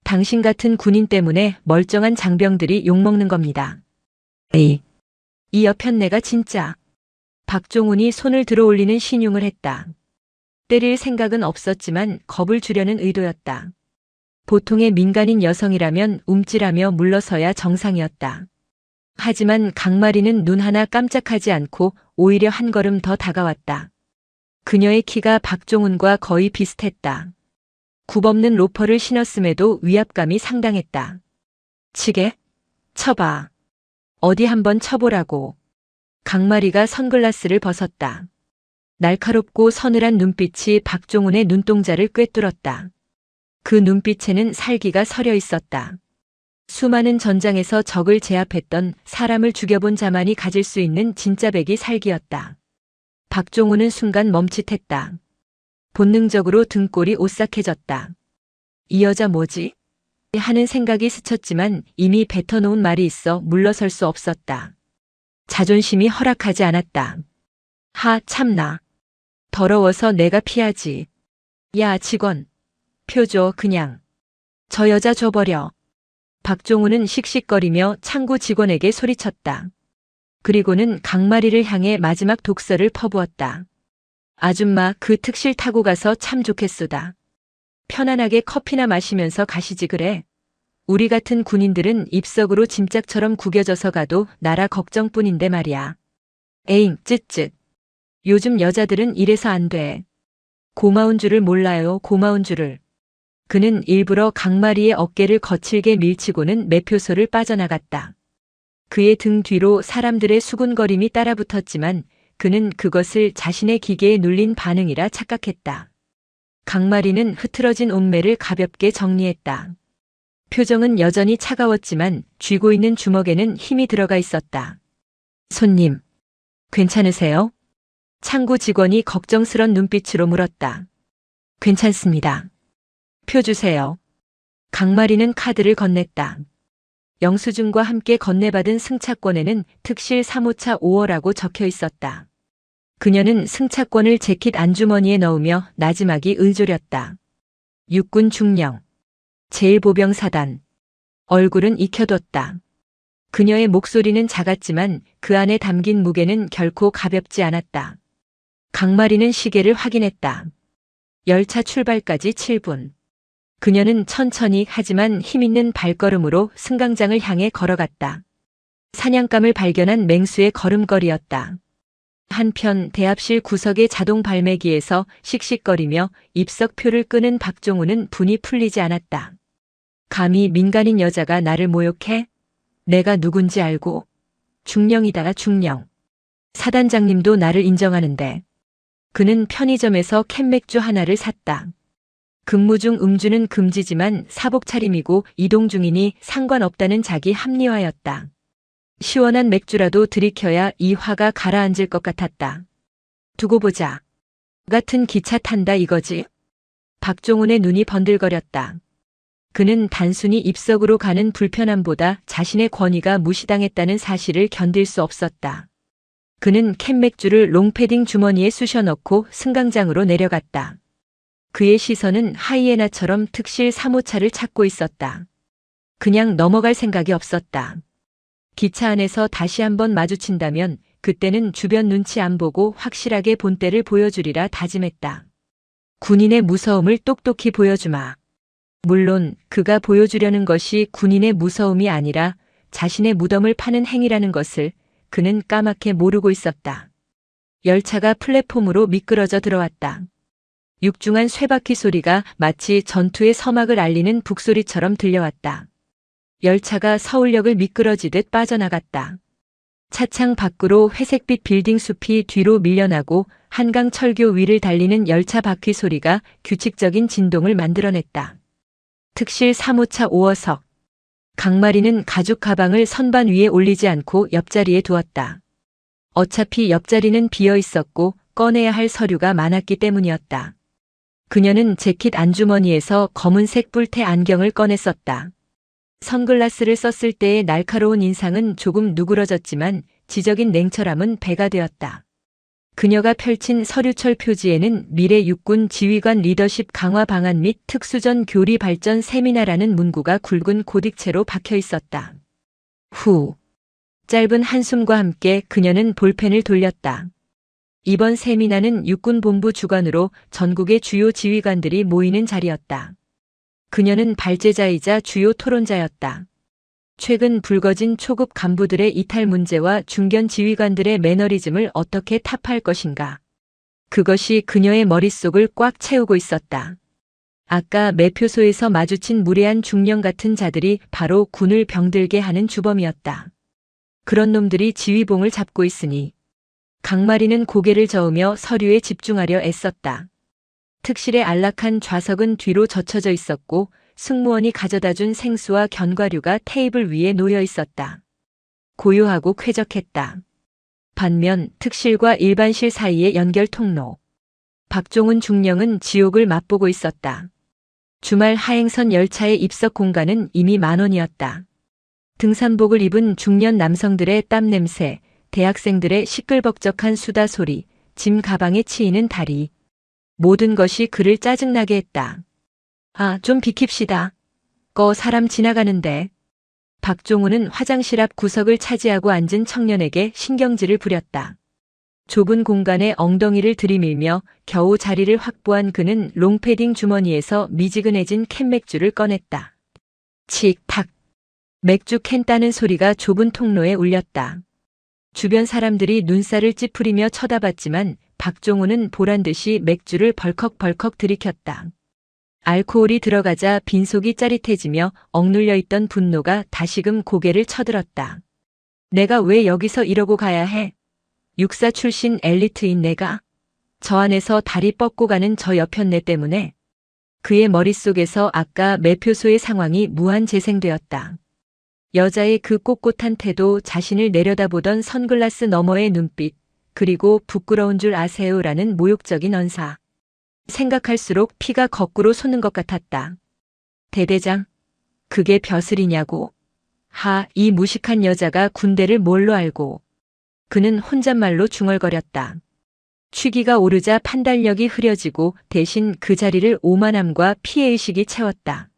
당신 같은 군인 때문에 멀쩡한 장병들이 욕먹는 겁니다. 에이, 이 여편네가 진짜. 박종훈이 손을 들어 올리는 신용을 했다. 때릴 생각은 없었지만 겁을 주려는 의도였다. 보통의 민간인 여성이라면 움찔하며 물러서야 정상이었다. 하지만 강마리는 눈 하나 깜짝하지 않고 오히려 한 걸음 더 다가왔다. 그녀의 키가 박종훈과 거의 비슷했다. 굽없는 로퍼를 신었음에도 위압감이 상당했다. 치게? 쳐봐. 어디 한번 쳐보라고. 강마리가 선글라스를 벗었다. 날카롭고 서늘한 눈빛이 박종훈의 눈동자를 꿰뚫었다. 그 눈빛에는 살기가 서려 있었다. 수많은 전장에서 적을 제압했던 사람을 죽여본 자만이 가질 수 있는 진짜 백이 살기였다. 박종훈은 순간 멈칫했다. 본능적으로 등골이 오싹해졌다. 이 여자 뭐지? 하는 생각이 스쳤지만 이미 뱉어놓은 말이 있어 물러설 수 없었다. 자존심이 허락하지 않았다. 하, 참나. 더러워서 내가 피하지. 야, 직원. 표 줘, 그냥. 저 여자 줘버려. 박종훈은 씩씩거리며 창구 직원에게 소리쳤다. 그리고는 강마리를 향해 마지막 독설을 퍼부었다. 아줌마, 그 특실 타고 가서 참 좋겠소다. 편안하게 커피나 마시면서 가시지 그래. 우리 같은 군인들은 입석으로 짐짝처럼 구겨져서 가도 나라 걱정뿐인데 말이야. 에잉, 쯧쯧. 요즘 여자들은 이래서 안 돼. 고마운 줄을 몰라요, 고마운 줄을. 그는 일부러 강마리의 어깨를 거칠게 밀치고는 매표소를 빠져나갔다. 그의 등 뒤로 사람들의 수군거림이 따라붙었지만 그는 그것을 자신의 기계에 눌린 반응이라 착각했다. 강마리는 흐트러진 옷매를 가볍게 정리했다. 표정은 여전히 차가웠지만 쥐고 있는 주먹에는 힘이 들어가 있었다. 손님, 괜찮으세요? 창구 직원이 걱정스런 눈빛으로 물었다. 괜찮습니다. 표 주세요. 강마리는 카드를 건넸다. 영수증과 함께 건네받은 승차권에는 특실 3호차 5호라고 적혀 있었다. 그녀는 승차권을 재킷 안주머니에 넣으며 나지막이 을조렸다. 육군 중령. 제1보병사단. 얼굴은 익혀뒀다. 그녀의 목소리는 작았지만 그 안에 담긴 무게는 결코 가볍지 않았다. 강마리는 시계를 확인했다. 열차 출발까지 7분. 그녀는 천천히 하지만 힘있는 발걸음으로 승강장을 향해 걸어갔다. 사냥감을 발견한 맹수의 걸음걸이였다. 한편 대합실 구석의 자동 발매기에서 씩씩거리며 입석표를 끄는 박종훈은 분이 풀리지 않았다. 감히 민간인 여자가 나를 모욕해? 내가 누군지 알고? 중령이다, 중령. 사단장님도 나를 인정하는데. 그는 편의점에서 캔맥주 하나를 샀다. 근무 중 음주는 금지지만 사복 차림이고 이동 중이니 상관없다는 자기 합리화였다. 시원한 맥주라도 들이켜야 이 화가 가라앉을 것 같았다. 두고 보자. 같은 기차 탄다 이거지? 박종훈의 눈이 번들거렸다. 그는 단순히 입석으로 가는 불편함보다 자신의 권위가 무시당했다는 사실을 견딜 수 없었다. 그는 캔맥주를 롱패딩 주머니에 쑤셔 넣고 승강장으로 내려갔다. 그의 시선은 하이에나처럼 특실 3호차를 찾고 있었다. 그냥 넘어갈 생각이 없었다. 기차 안에서 다시 한번 마주친다면 그때는 주변 눈치 안 보고 확실하게 본때를 보여주리라 다짐했다. 군인의 무서움을 똑똑히 보여주마. 물론 그가 보여주려는 것이 군인의 무서움이 아니라 자신의 무덤을 파는 행위라는 것을 그는 까맣게 모르고 있었다. 열차가 플랫폼으로 미끄러져 들어왔다. 육중한 쇠바퀴 소리가 마치 전투의 서막을 알리는 북소리처럼 들려왔다. 열차가 서울역을 미끄러지듯 빠져나갔다. 차창 밖으로 회색빛 빌딩 숲이 뒤로 밀려나고 한강 철교 위를 달리는 열차 바퀴 소리가 규칙적인 진동을 만들어냈다. 특실 3호차 5호석. 강마리는 가죽 가방을 선반 위에 올리지 않고 옆자리에 두었다. 어차피 옆자리는 비어 있었고 꺼내야 할 서류가 많았기 때문이었다. 그녀는 재킷 안주머니에서 검은색 뿔테 안경을 꺼내 썼다. 선글라스를 썼을 때의 날카로운 인상은 조금 누그러졌지만 지적인 냉철함은 배가 되었다. 그녀가 펼친 서류철 표지에는 미래 육군 지휘관 리더십 강화 방안 및 특수전 교리 발전 세미나라는 문구가 굵은 고딕체로 박혀 있었다. 후. 짧은 한숨과 함께 그녀는 볼펜을 돌렸다. 이번 세미나는 육군본부 주관으로 전국의 주요 지휘관들이 모이는 자리였다. 그녀는 발제자이자 주요 토론자였다. 최근 불거진 초급 간부들의 이탈 문제와 중견 지휘관들의 매너리즘을 어떻게 타파할 것인가. 그것이 그녀의 머릿속을 꽉 채우고 있었다. 아까 매표소에서 마주친 무례한 중령 같은 자들이 바로 군을 병들게 하는 주범이었다. 그런 놈들이 지휘봉을 잡고 있으니 강마리는 고개를 저으며 서류에 집중하려 애썼다. 특실의 안락한 좌석은 뒤로 젖혀져 있었고 승무원이 가져다준 생수와 견과류가 테이블 위에 놓여 있었다. 고요하고 쾌적했다. 반면 특실과 일반실 사이의 연결 통로. 박종훈 중령은 지옥을 맛보고 있었다. 주말 하행선 열차의 입석 공간은 이미 만원이었다. 등산복을 입은 중년 남성들의 땀 냄새, 대학생들의 시끌벅적한 수다 소리, 짐 가방에 치이는 다리. 모든 것이 그를 짜증나게 했다. 아, 좀 비킵시다. 사람 지나가는데. 박종훈은 화장실 앞 구석을 차지하고 앉은 청년에게 신경질을 부렸다. 좁은 공간에 엉덩이를 들이밀며 겨우 자리를 확보한 그는 롱패딩 주머니에서 미지근해진 캔맥주를 꺼냈다. 칙탁. 맥주 캔 따는 소리가 좁은 통로에 울렸다. 주변 사람들이 눈살을 찌푸리며 쳐다봤지만 박종훈은 보란듯이 맥주를 벌컥벌컥 들이켰다. 알코올이 들어가자 빈속이 짜릿해지며 억눌려 있던 분노가 다시금 고개를 쳐들었다. 내가 왜 여기서 이러고 가야 해? 육사 출신 엘리트인 내가? 저 안에서 다리 뻗고 가는 저 여편네 때문에? 그의 머릿속에서 아까 매표소의 상황이 무한 재생되었다. 여자의 그 꼿꼿한 태도, 자신을 내려다보던 선글라스 너머의 눈빛, 그리고 부끄러운 줄 아세요라는 모욕적인 언사. 생각할수록 피가 거꾸로 솟는 것 같았다. 대대장, 그게 벼슬이냐고. 이 무식한 여자가 군대를 뭘로 알고. 그는 혼잣말로 중얼거렸다. 취기가 오르자 판단력이 흐려지고 대신 그 자리를 오만함과 피해의식이 채웠다.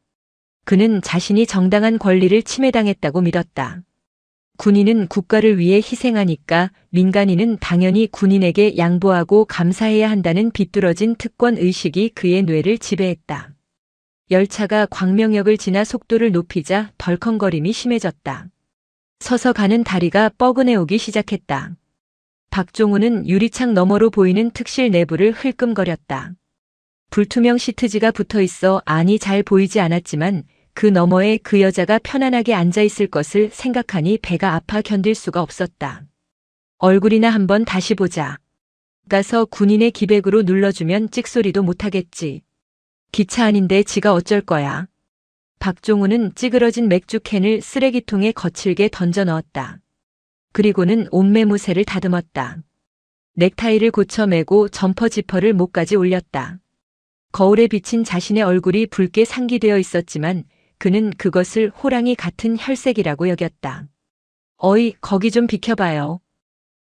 그는 자신이 정당한 권리를 침해당했다고 믿었다. 군인은 국가를 위해 희생하니까 민간인은 당연히 군인에게 양보하고 감사해야 한다는 비뚤어진 특권 의식이 그의 뇌를 지배했다. 열차가 광명역을 지나 속도를 높이자 덜컹거림이 심해졌다. 서서 가는 다리가 뻐근해 오기 시작했다. 박종훈은 유리창 너머로 보이는 특실 내부를 흘끔거렸다. 불투명 시트지가 붙어 있어 안이 잘 보이지 않았지만 그 너머에 그 여자가 편안하게 앉아 있을 것을 생각하니 배가 아파 견딜 수가 없었다. 얼굴이나 한번 다시 보자. 가서 군인의 기백으로 눌러주면 찍소리도 못하겠지. 기차 안인데 지가 어쩔 거야. 박종훈은 찌그러진 맥주캔을 쓰레기통에 거칠게 던져 넣었다. 그리고는 옷매무새를 다듬었다. 넥타이를 고쳐 매고 점퍼 지퍼를 목까지 올렸다. 거울에 비친 자신의 얼굴이 붉게 상기되어 있었지만 그는 그것을 호랑이 같은 혈색이라고 여겼다. 어이, 거기 좀 비켜봐요.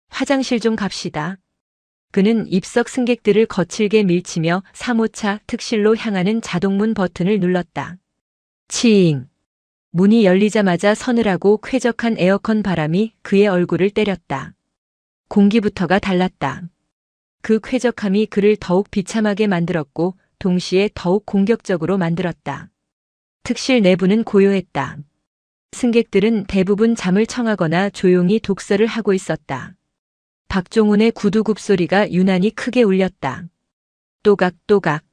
화장실 좀 갑시다. 그는 입석 승객들을 거칠게 밀치며 3호차 특실로 향하는 자동문 버튼을 눌렀다. 치잉. 문이 열리자마자 서늘하고 쾌적한 에어컨 바람이 그의 얼굴을 때렸다. 공기부터가 달랐다. 그 쾌적함이 그를 더욱 비참하게 만들었고 동시에 더욱 공격적으로 만들었다. 특실 내부는 고요했다. 승객들은 대부분 잠을 청하거나 조용히 독서를 하고 있었다. 박종훈의 구두굽 소리가 유난히 크게 울렸다. 또각또각.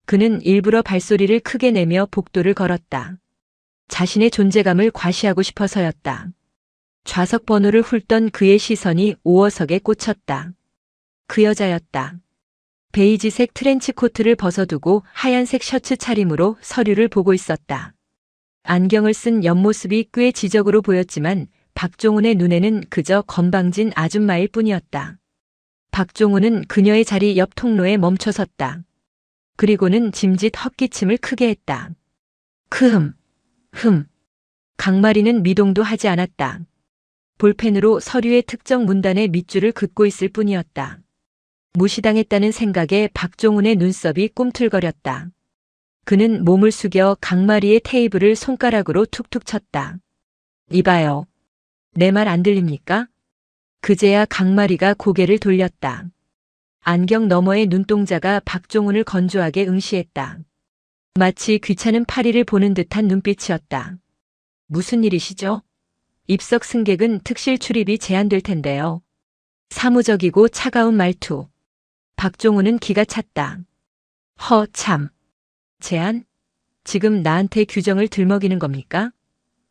그는 일부러 발소리를 크게 내며 복도를 걸었다. 자신의 존재감을 과시하고 싶어서였다. 좌석 번호를 훑던 그의 시선이 5호석에 꽂혔다. 그 여자였다. 베이지색 트렌치 코트를 벗어두고 하얀색 셔츠 차림으로 서류를 보고 있었다. 안경을 쓴 옆모습이 꽤 지적으로 보였지만 박종훈의 눈에는 그저 건방진 아줌마일 뿐이었다. 박종훈은 그녀의 자리 옆 통로에 멈춰섰다. 그리고는 짐짓 헛기침을 크게 했다. 크흠, 흠. 강마리는 미동도 하지 않았다. 볼펜으로 서류의 특정 문단의 밑줄을 긋고 있을 뿐이었다. 무시당했다는 생각에 박종훈의 눈썹이 꿈틀거렸다. 그는 몸을 숙여 강마리의 테이블을 손가락으로 툭툭 쳤다. 이봐요. 내 말 안 들립니까? 그제야 강마리가 고개를 돌렸다. 안경 너머의 눈동자가 박종훈을 건조하게 응시했다. 마치 귀찮은 파리를 보는 듯한 눈빛이었다. 무슨 일이시죠? 입석 승객은 특실 출입이 제한될 텐데요. 사무적이고 차가운 말투. 박종훈은 기가 찼다. 참. 제한? 지금 나한테 규정을 들먹이는 겁니까?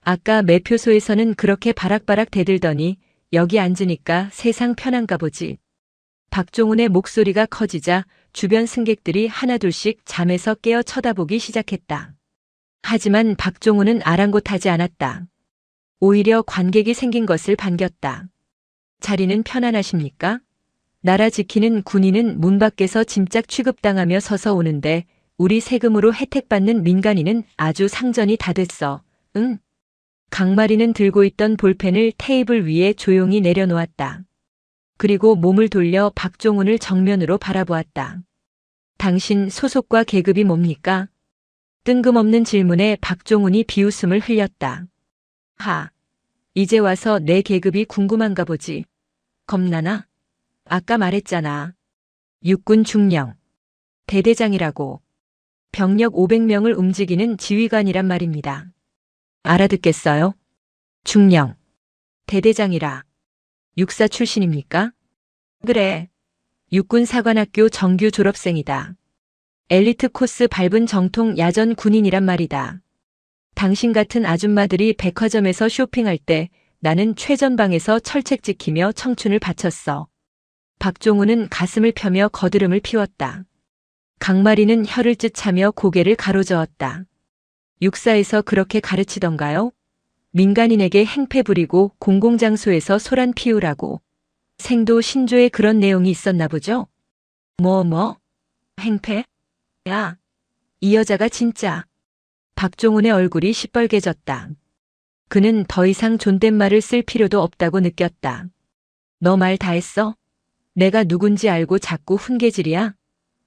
아까 매표소에서는 그렇게 바락바락 대들더니 여기 앉으니까 세상 편한가 보지. 박종훈의 목소리가 커지자 주변 승객들이 하나둘씩 잠에서 깨어 쳐다보기 시작했다. 하지만 박종훈은 아랑곳하지 않았다. 오히려 관객이 생긴 것을 반겼다. 자리는 편안하십니까? 나라 지키는 군인은 문 밖에서 짐짝 취급당하며 서서 오는데 우리 세금으로 혜택받는 민간인은 아주 상전이 다 됐어. 응? 강마리는 들고 있던 볼펜을 테이블 위에 조용히 내려놓았다. 그리고 몸을 돌려 박종훈을 정면으로 바라보았다. 당신 소속과 계급이 뭡니까? 뜬금없는 질문에 박종훈이 비웃음을 흘렸다. 이제 와서 내 계급이 궁금한가 보지. 겁나나? 아까 말했잖아. 육군 중령. 대대장이라고. 병력 500명을 움직이는 지휘관이란 말입니다. 알아듣겠어요? 중령. 대대장이라. 육사 출신입니까? 그래. 육군사관학교 정규 졸업생이다. 엘리트 코스 밟은 정통 야전 군인이란 말이다. 당신 같은 아줌마들이 백화점에서 쇼핑할 때 나는 최전방에서 철책 지키며 청춘을 바쳤어. 박종훈은 가슴을 펴며 거드름을 피웠다. 강마리는 혀를 찢차며 고개를 가로저었다. 육사에서 그렇게 가르치던가요? 민간인에게 행패 부리고 공공장소에서 소란 피우라고. 생도 신조에 그런 내용이 있었나 보죠? 행패? 야, 이 여자가 진짜. 박종훈의 얼굴이 시뻘개졌다. 그는 더 이상 존댓말을 쓸 필요도 없다고 느꼈다. 너 말 다 했어? 내가 누군지 알고 자꾸 훈계질이야?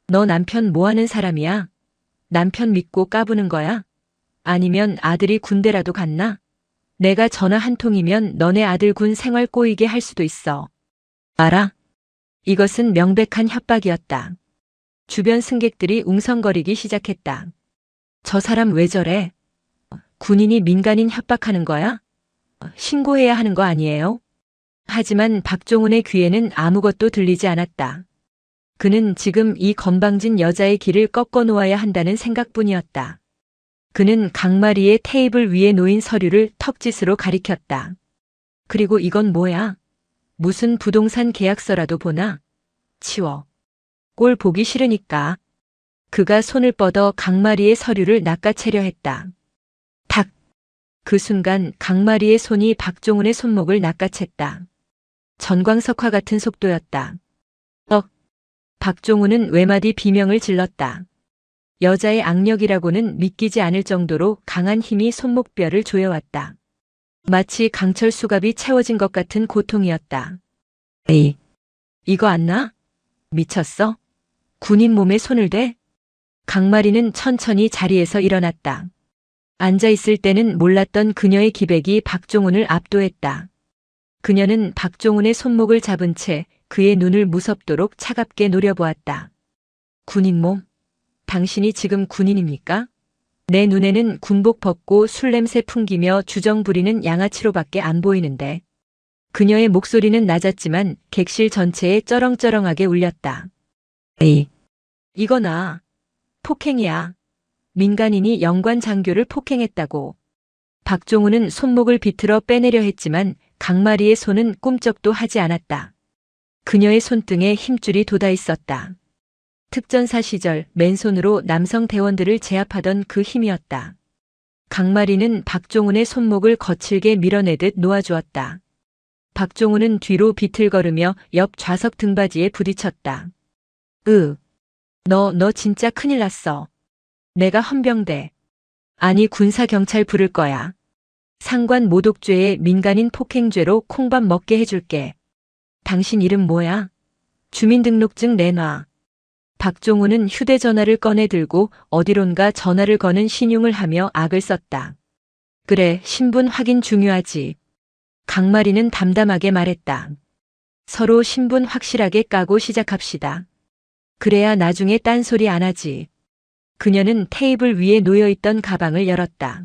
너 남편 뭐 하는 사람이야? 남편 믿고 까부는 거야? 아니면 아들이 군대라도 갔나? 내가 전화 한 통이면 너네 아들 군 생활 꼬이게 할 수도 있어. 알아? 이것은 명백한 협박이었다. 주변 승객들이 웅성거리기 시작했다. 저 사람 왜 저래? 군인이 민간인 협박하는 거야? 신고해야 하는 거 아니에요? 하지만 박종훈의 귀에는 아무것도 들리지 않았다. 그는 지금 이 건방진 여자의 길을 꺾어 놓아야 한다는 생각뿐이었다. 그는 강마리의 테이블 위에 놓인 서류를 턱짓으로 가리켰다. 그리고 이건 뭐야? 무슨 부동산 계약서라도 보나? 치워. 꼴 보기 싫으니까. 그가 손을 뻗어 강마리의 서류를 낚아채려 했다. 탁! 그 순간 강마리의 손이 박종훈의 손목을 낚아챘다. 전광석화 같은 속도였다. 박종훈은 외마디 비명을 질렀다. 여자의 악력이라고는 믿기지 않을 정도로 강한 힘이 손목뼈를 조여왔다. 마치 강철 수갑이 채워진 것 같은 고통이었다. 에이, 이거 안 나? 미쳤어? 군인 몸에 손을 대? 강마리는 천천히 자리에서 일어났다. 앉아있을 때는 몰랐던 그녀의 기백이 박종훈을 압도했다. 그녀는 박종훈의 손목을 잡은 채 그의 눈을 무섭도록 차갑게 노려보았다. 군인 몸? 당신이 지금 군인입니까? 내 눈에는 군복 벗고 술 냄새 풍기며 주정 부리는 양아치로밖에 안 보이는데. 그녀의 목소리는 낮았지만 객실 전체에 쩌렁쩌렁하게 울렸다. 에이, 이거나 폭행이야. 민간인이 영관 장교를 폭행했다고. 박종훈은 손목을 비틀어 빼내려 했지만 강마리의 손은 꿈쩍도 하지 않았다. 그녀의 손등에 힘줄이 돋아 있었다. 특전사 시절 맨손으로 남성 대원들을 제압하던 그 힘이었다. 강마리는 박종훈의 손목을 거칠게 밀어내듯 놓아주었다. 박종훈은 뒤로 비틀거리며 옆 좌석 등받이에 부딪혔다. 너 진짜 큰일 났어. 내가 헌병대. 아니 군사경찰 부를 거야. 상관 모독죄에 민간인 폭행죄로 콩밥 먹게 해줄게. 당신 이름 뭐야? 주민등록증 내놔. 박종훈은 휴대전화를 꺼내 들고 어디론가 전화를 거는 신용을 하며 악을 썼다. 그래, 신분 확인 중요하지. 강마리는 담담하게 말했다. 서로 신분 확실하게 까고 시작합시다. 그래야 나중에 딴소리 안 하지. 그녀는 테이블 위에 놓여있던 가방을 열었다.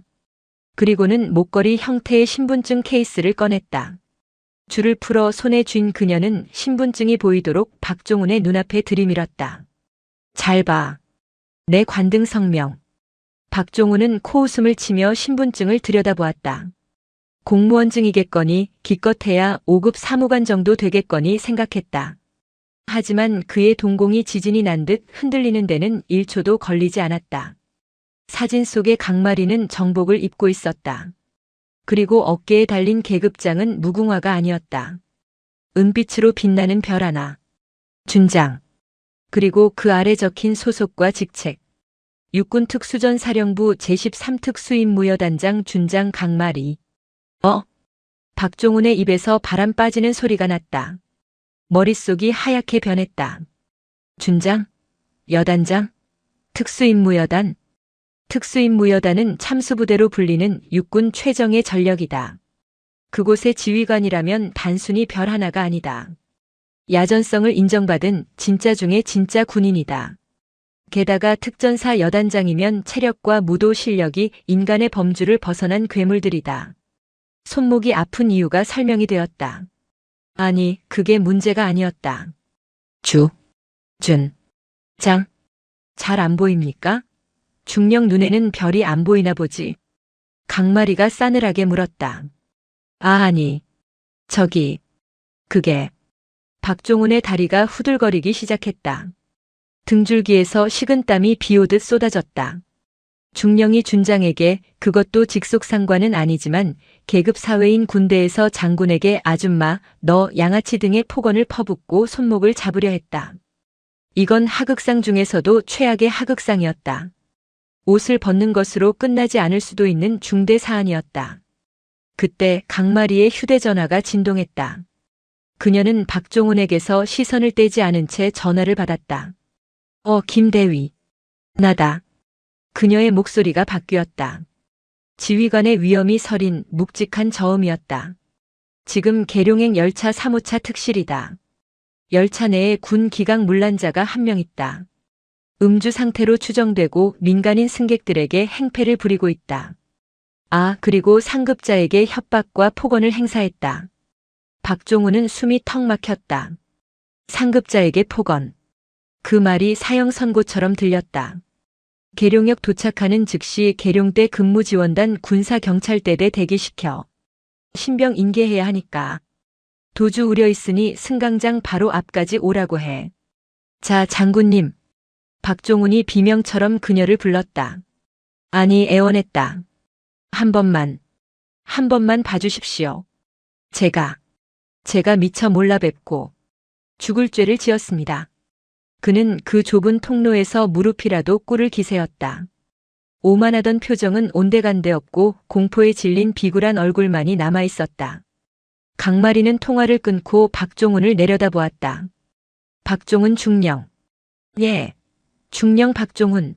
그리고는 목걸이 형태의 신분증 케이스를 꺼냈다. 줄을 풀어 손에 쥔 그녀는 신분증이 보이도록 박종훈의 눈앞에 들이밀었다. 잘 봐. 내 관등 성명. 박종훈은 코웃음을 치며 신분증을 들여다보았다. 공무원증이겠거니 기껏해야 5급 사무관 정도 되겠거니 생각했다. 하지만 그의 동공이 지진이 난 듯 흔들리는 데는 1초도 걸리지 않았다. 사진 속의 강마리는 정복을 입고 있었다. 그리고 어깨에 달린 계급장은 무궁화가 아니었다. 은빛으로 빛나는 별 하나. 준장. 그리고 그 아래 적힌 소속과 직책. 육군특수전사령부 제13특수임무여단장 준장 강마리. 박종훈의 입에서 바람 빠지는 소리가 났다. 머릿속이 하얗게 변했다. 준장? 여단장? 특수임무여단? 특수임무여단은 참수부대로 불리는 육군 최정예 전력이다. 그곳의 지휘관이라면 단순히 별 하나가 아니다. 야전성을 인정받은 진짜 중에 진짜 군인이다. 게다가 특전사 여단장이면 체력과 무도 실력이 인간의 범주를 벗어난 괴물들이다. 손목이 아픈 이유가 설명이 되었다. 아니, 그게 문제가 아니었다. 장. 잘 안 보입니까? 중령 눈에는 별이 안 보이나 보지. 강마리가 싸늘하게 물었다. 아니. 그게. 박종훈의 다리가 후들거리기 시작했다. 등줄기에서 식은땀이 비오듯 쏟아졌다. 중령이 준장에게, 그것도 직속상관은 아니지만 계급 사회인 군대에서 장군에게 아줌마, 너 양아치 등의 폭언을 퍼붓고 손목을 잡으려 했다. 이건 하극상 중에서도 최악의 하극상이었다. 옷을 벗는 것으로 끝나지 않을 수도 있는 중대 사안이었다. 그때 강마리의 휴대전화가 진동했다. 그녀는 박종훈에게서 시선을 떼지 않은 채 전화를 받았다. 김대위. 나다. 그녀의 목소리가 바뀌었다. 지휘관의 위엄이 서린 묵직한 저음이었다. 지금 계룡행 열차 3호차 특실이다. 열차 내에 군 기강 문란자가 한 명 있다. 음주 상태로 추정되고 민간인 승객들에게 행패를 부리고 있다. 그리고 상급자에게 협박과 폭언을 행사했다. 박종훈은 숨이 턱 막혔다. 상급자에게 폭언. 그 말이 사형 선고처럼 들렸다. 계룡역 도착하는 즉시 계룡대 근무지원단 군사경찰대대 대기시켜. 신병 인계해야 하니까. 도주 우려 있으니 승강장 바로 앞까지 오라고 해. 자, 장군님. 박종훈이 비명처럼 그녀를 불렀다. 아니, 애원했다. 한 번만 봐주십시오. 제가 미처 몰라 뵙고 죽을 죄를 지었습니다. 그는 그 좁은 통로에서 무릎이라도 꿇을 기세였다. 오만하던 표정은 온데간데 없고 공포에 질린 비굴한 얼굴만이 남아있었다. 강마리는 통화를 끊고 박종훈을 내려다보았다. 박종훈 중령. 예, 중령 박종훈.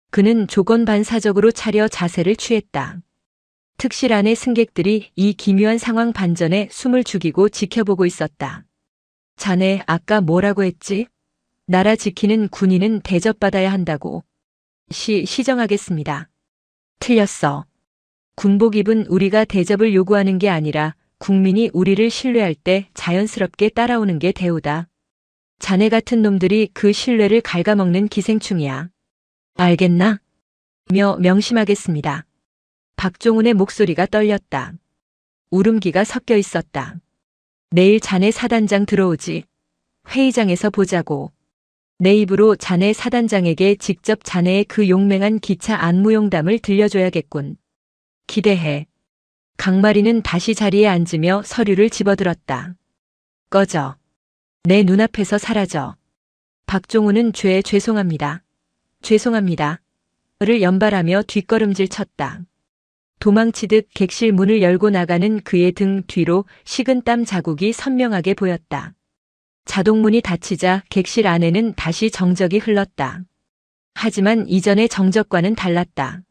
그는 조건반사적으로 차려 자세를 취했다. 특실 안의 승객들이 이 기묘한 상황 반전에 숨을 죽이고 지켜보고 있었다. 자네 아까 뭐라고 했지? 나라 지키는 군인은 대접받아야 한다고. 시정하겠습니다. 틀렸어. 군복 입은 우리가 대접을 요구하는 게 아니라 국민이 우리를 신뢰할 때 자연스럽게 따라오는 게 대우다. 자네 같은 놈들이 그 신뢰를 갉아먹는 기생충이야. 알겠나? 명심하겠습니다. 박종훈의 목소리가 떨렸다. 울음기가 섞여 있었다. 내일 자네 사단장 들어오지. 회의장에서 보자고. 내 입으로 자네 사단장에게 직접 자네의 그 용맹한 기차 안무용담을 들려줘야겠군. 기대해. 강마리는 다시 자리에 앉으며 서류를 집어들었다. 꺼져. 내 눈앞에서 사라져. 박종훈은 죄송합니다. 죄송합니다. 를 연발하며 뒷걸음질 쳤다. 도망치듯 객실 문을 열고 나가는 그의 등 뒤로 식은땀 자국이 선명하게 보였다. 자동문이 닫히자 객실 안에는 다시 정적이 흘렀다. 하지만 이전의 정적과는 달랐다.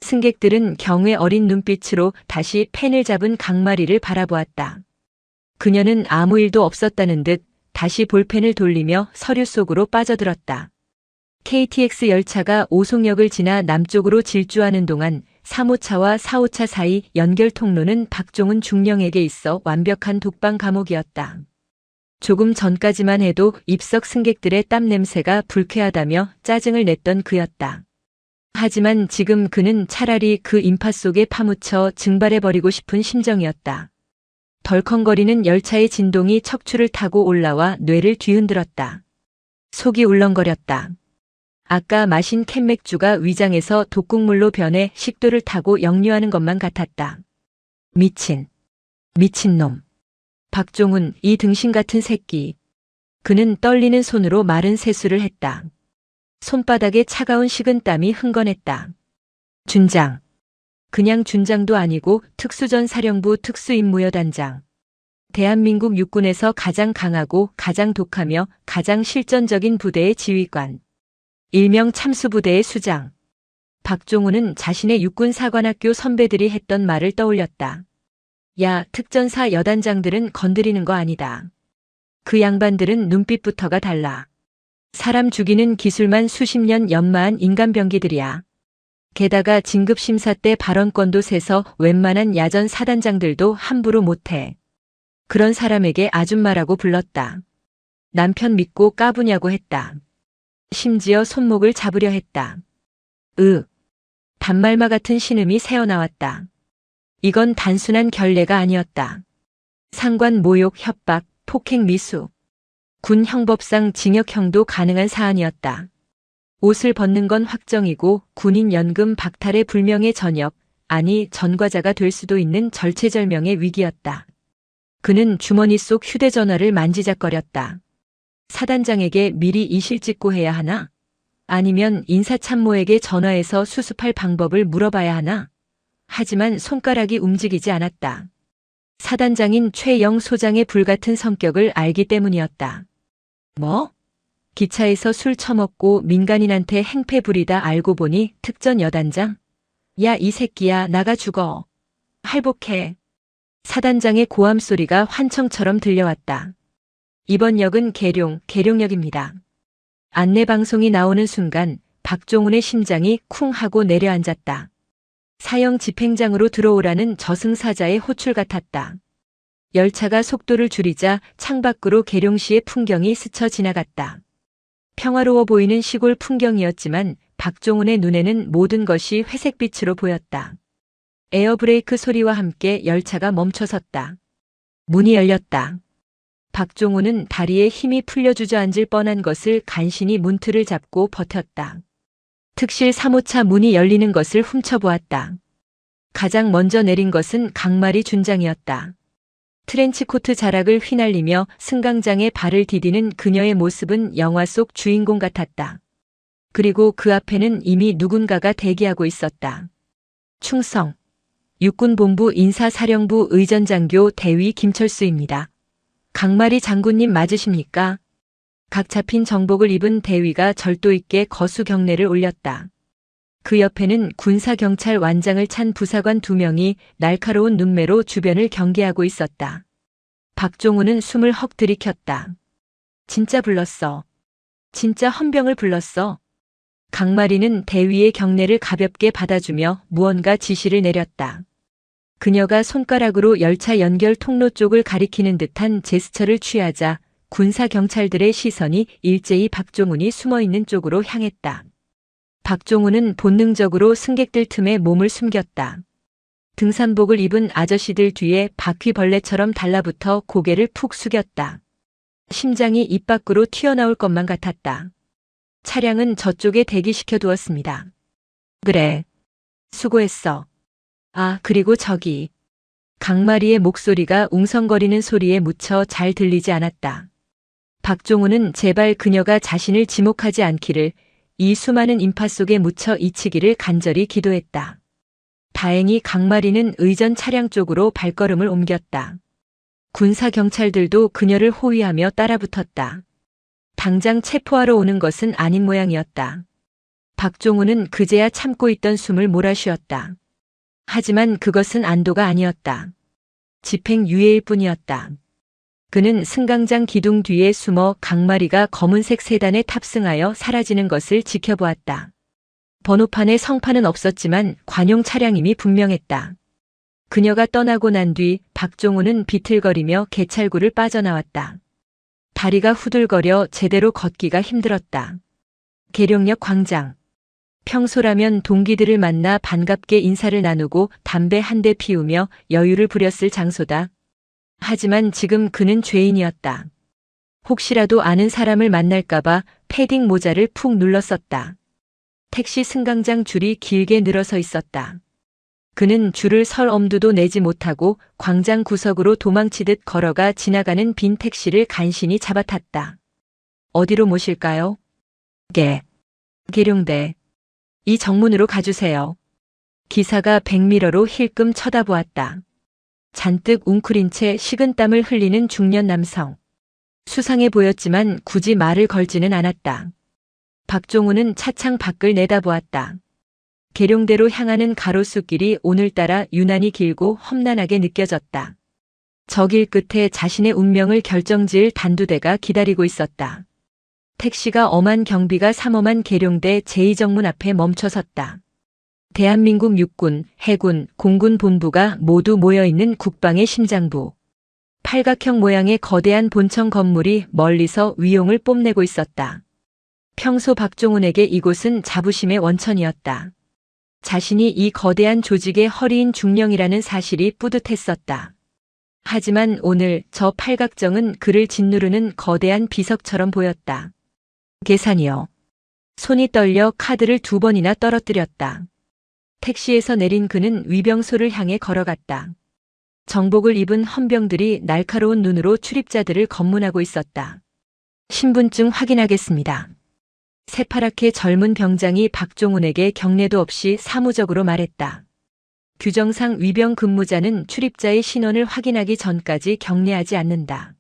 승객들은 경외 어린 눈빛으로 다시 펜을 잡은 강마리를 바라보았다. 그녀는 아무 일도 없었다는 듯 다시 볼펜을 돌리며 서류 속으로 빠져들었다. KTX 열차가 오송역을 지나 남쪽으로 질주하는 동안 3호차와 4호차 사이 연결 통로는 박종훈 중령에게 있어 완벽한 독방 감옥이었다. 조금 전까지만 해도 입석 승객들의 땀 냄새가 불쾌하다며 짜증을 냈던 그였다. 하지만 지금 그는 차라리 그 인파 속에 파묻혀 증발해버리고 싶은 심정이었다. 덜컹거리는 열차의 진동이 척추를 타고 올라와 뇌를 뒤흔들었다. 속이 울렁거렸다. 아까 마신 캔맥주가 위장에서 독국물로 변해 식도를 타고 역류하는 것만 같았다. 미친놈. 박종훈, 이 등신 같은 새끼. 그는 떨리는 손으로 마른 세수를 했다. 손바닥에 차가운 식은땀이 흥건했다. 준장. 그냥 준장도 아니고 특수전사령부 특수임무여단장. 대한민국 육군에서 가장 강하고 가장 독하며 가장 실전적인 부대의 지휘관. 일명 참수부대의 수장. 박종훈은 자신의 육군사관학교 선배들이 했던 말을 떠올렸다. 야, 특전사 여단장들은 건드리는 거 아니다. 그 양반들은 눈빛부터가 달라. 사람 죽이는 기술만 수십 년 연마한 인간병기들이야. 게다가 진급심사 때 발언권도 세서 웬만한 야전 사단장들도 함부로 못해. 그런 사람에게 아줌마라고 불렀다. 남편 믿고 까부냐고 했다. 심지어 손목을 잡으려 했다. 단말마 같은 신음이 새어나왔다. 이건 단순한 결례가 아니었다. 상관 모욕, 협박, 폭행 미수. 군 형법상 징역형도 가능한 사안이었다. 옷을 벗는 건 확정이고 군인 연금 박탈의 불명예 전역, 아니 전과자가 될 수도 있는 절체절명의 위기였다. 그는 주머니 속 휴대전화를 만지작거렸다. 사단장에게 미리 이실 찍고 해야 하나? 아니면 인사참모에게 전화해서 수습할 방법을 물어봐야 하나? 하지만 손가락이 움직이지 않았다. 사단장인 최영 소장의 불같은 성격을 알기 때문이었다. 뭐? 기차에서 술 처먹고 민간인한테 행패 부리다 알고 보니 특전 여단장? 야, 이 새끼야, 나가 죽어. 할복해. 사단장의 고함 소리가 환청처럼 들려왔다. 이번 역은 계룡역입니다. 안내방송이 나오는 순간 박종훈의 심장이 쿵 하고 내려앉았다. 사형 집행장으로 들어오라는 저승사자의 호출 같았다. 열차가 속도를 줄이자 창밖으로 계룡시의 풍경이 스쳐 지나갔다. 평화로워 보이는 시골 풍경이었지만 박종훈의 눈에는 모든 것이 회색빛으로 보였다. 에어브레이크 소리와 함께 열차가 멈춰섰다. 문이 열렸다. 박종훈은 다리에 힘이 풀려 주저앉을 뻔한 것을 간신히 문틀을 잡고 버텼다. 특실 3호차 문이 열리는 것을 훔쳐보았다. 가장 먼저 내린 것은 강마리 준장이었다. 트렌치코트 자락을 휘날리며 승강장에 발을 디디는 그녀의 모습은 영화 속 주인공 같았다. 그리고 그 앞에는 이미 누군가가 대기하고 있었다. 충성. 육군본부 인사사령부 의전장교 대위 김철수입니다. 강마리 장군님 맞으십니까? 각 잡힌 정복을 입은 대위가 절도 있게 거수 경례를 올렸다. 그 옆에는 군사경찰 완장을 찬 부사관 2명이 날카로운 눈매로 주변을 경계하고 있었다. 박종훈은 숨을 헉 들이켰다. 진짜 불렀어. 진짜 헌병을 불렀어. 강마리는 대위의 경례를 가볍게 받아주며 무언가 지시를 내렸다. 그녀가 손가락으로 열차 연결 통로 쪽을 가리키는 듯한 제스처를 취하자 군사경찰들의 시선이 일제히 박종훈이 숨어있는 쪽으로 향했다. 박종훈은 본능적으로 승객들 틈에 몸을 숨겼다. 등산복을 입은 아저씨들 뒤에 바퀴벌레처럼 달라붙어 고개를 푹 숙였다. 심장이 입 밖으로 튀어나올 것만 같았다. 차량은 저쪽에 대기시켜 두었습니다. 그래. 수고했어. 아, 그리고 저기. 강마리의 목소리가 웅성거리는 소리에 묻혀 잘 들리지 않았다. 박종훈은 제발 그녀가 자신을 지목하지 않기를, 이 수많은 인파 속에 묻혀 잊히기를 간절히 기도했다. 다행히 강마리는 의전 차량 쪽으로 발걸음을 옮겼다. 군사 경찰들도 그녀를 호위하며 따라붙었다. 당장 체포하러 오는 것은 아닌 모양이었다. 박종훈은 그제야 참고 있던 숨을 몰아쉬었다. 하지만 그것은 안도가 아니었다. 집행유예일 뿐이었다. 그는 승강장 기둥 뒤에 숨어 강마리가 검은색 세단에 탑승하여 사라지는 것을 지켜보았다. 번호판에 성판은 없었지만 관용 차량임이 분명했다. 그녀가 떠나고 난 뒤 박종훈은 비틀거리며 개찰구를 빠져나왔다. 다리가 후들거려 제대로 걷기가 힘들었다. 계룡역 광장. 평소라면 동기들을 만나 반갑게 인사를 나누고 담배 한 대 피우며 여유를 부렸을 장소다. 하지만 지금 그는 죄인이었다. 혹시라도 아는 사람을 만날까봐 패딩 모자를 푹 눌렀었다. 택시 승강장 줄이 길게 늘어서 있었다. 그는 줄을 설 엄두도 내지 못하고 광장 구석으로 도망치듯 걸어가 지나가는 빈 택시를 간신히 잡아탔다. 어디로 모실까요? 계룡대. 이 정문으로 가주세요. 기사가 백미러로 힐끔 쳐다보았다. 잔뜩 웅크린 채 식은땀을 흘리는 중년 남성. 수상해 보였지만 굳이 말을 걸지는 않았다. 박종훈은 차창 밖을 내다보았다. 계룡대로 향하는 가로수길이 오늘따라 유난히 길고 험난하게 느껴졌다. 저 길 끝에 자신의 운명을 결정지을 단두대가 기다리고 있었다. 택시가 엄한 경비가 삼엄한 계룡대 제2정문 앞에 멈춰섰다. 대한민국 육군, 해군, 공군 본부가 모두 모여있는 국방의 심장부. 팔각형 모양의 거대한 본청 건물이 멀리서 위용을 뽐내고 있었다. 평소 박종훈에게 이곳은 자부심의 원천이었다. 자신이 이 거대한 조직의 허리인 중령이라는 사실이 뿌듯했었다. 하지만 오늘 저 팔각정은 그를 짓누르는 거대한 비석처럼 보였다. 계산이요. 손이 떨려 카드를 2번이나 떨어뜨렸다. 택시에서 내린 그는 위병소를 향해 걸어갔다. 정복을 입은 헌병들이 날카로운 눈으로 출입자들을 검문하고 있었다. 신분증 확인하겠습니다. 새파랗게 젊은 병장이 박종훈에게 경례도 없이 사무적으로 말했다. 규정상 위병 근무자는 출입자의 신원을 확인하기 전까지 경례하지 않는다.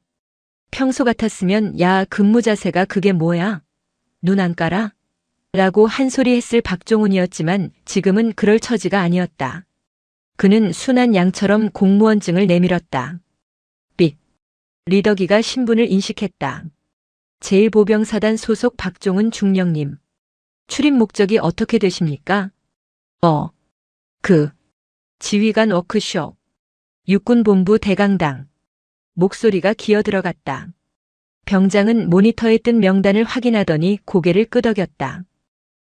평소 같았으면 야, 근무 자세가 그게 뭐야? 눈 안 깔아? 라고 한 소리 했을 박종훈이었지만 지금은 그럴 처지가 아니었다. 그는 순한 양처럼 공무원증을 내밀었다. 삑. 리더기가 신분을 인식했다. 제1보병사단 소속 박종훈 중령님. 출입 목적이 어떻게 되십니까? 지휘관 워크숍. 육군본부 대강당. 목소리가 기어들어갔다. 병장은 모니터에 뜬 명단을 확인하더니 고개를 끄덕였다.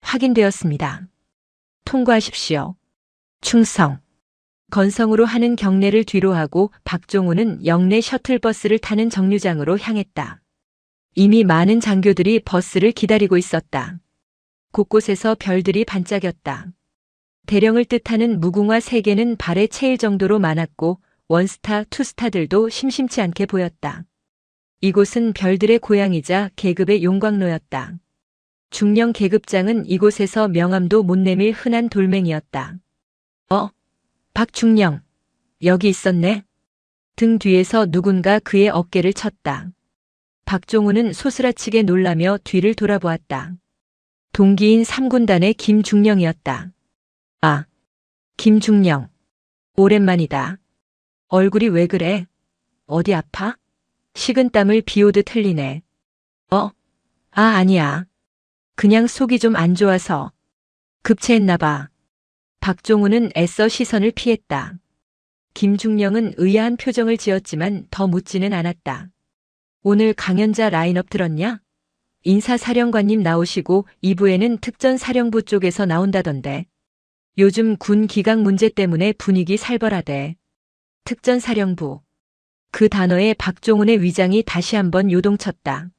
확인되었습니다. 통과하십시오. 충성. 건성으로 하는 경례를 뒤로하고 박종훈은 영내 셔틀버스를 타는 정류장으로 향했다. 이미 많은 장교들이 버스를 기다리고 있었다. 곳곳에서 별들이 반짝였다. 대령을 뜻하는 무궁화 3개는 발에 채일 정도로 많았고 원스타, 투스타들도 심심치 않게 보였다. 이곳은 별들의 고향이자 계급의 용광로였다. 중령 계급장은 이곳에서 명함도 못 내밀 흔한 돌멩이였다. 박중령, 여기 있었네. 등 뒤에서 누군가 그의 어깨를 쳤다. 박종훈은 소스라치게 놀라며 뒤를 돌아보았다. 동기인 3군단의 김중령이었다. 아, 김중령. 오랜만이다. 얼굴이 왜 그래? 어디 아파? 식은땀을 비오듯 흘리네. 아니야. 그냥 속이 좀 안 좋아서. 급체했나 봐. 박종훈은 애써 시선을 피했다. 김중령은 의아한 표정을 지었지만 더 묻지는 않았다. 오늘 강연자 라인업 들었냐? 인사사령관님 나오시고 2부에는 특전사령부 쪽에서 나온다던데. 요즘 군 기강 문제 때문에 분위기 살벌하대. 특전사령부. 그 단어에 박종훈의 위장이 다시 한번 요동쳤다.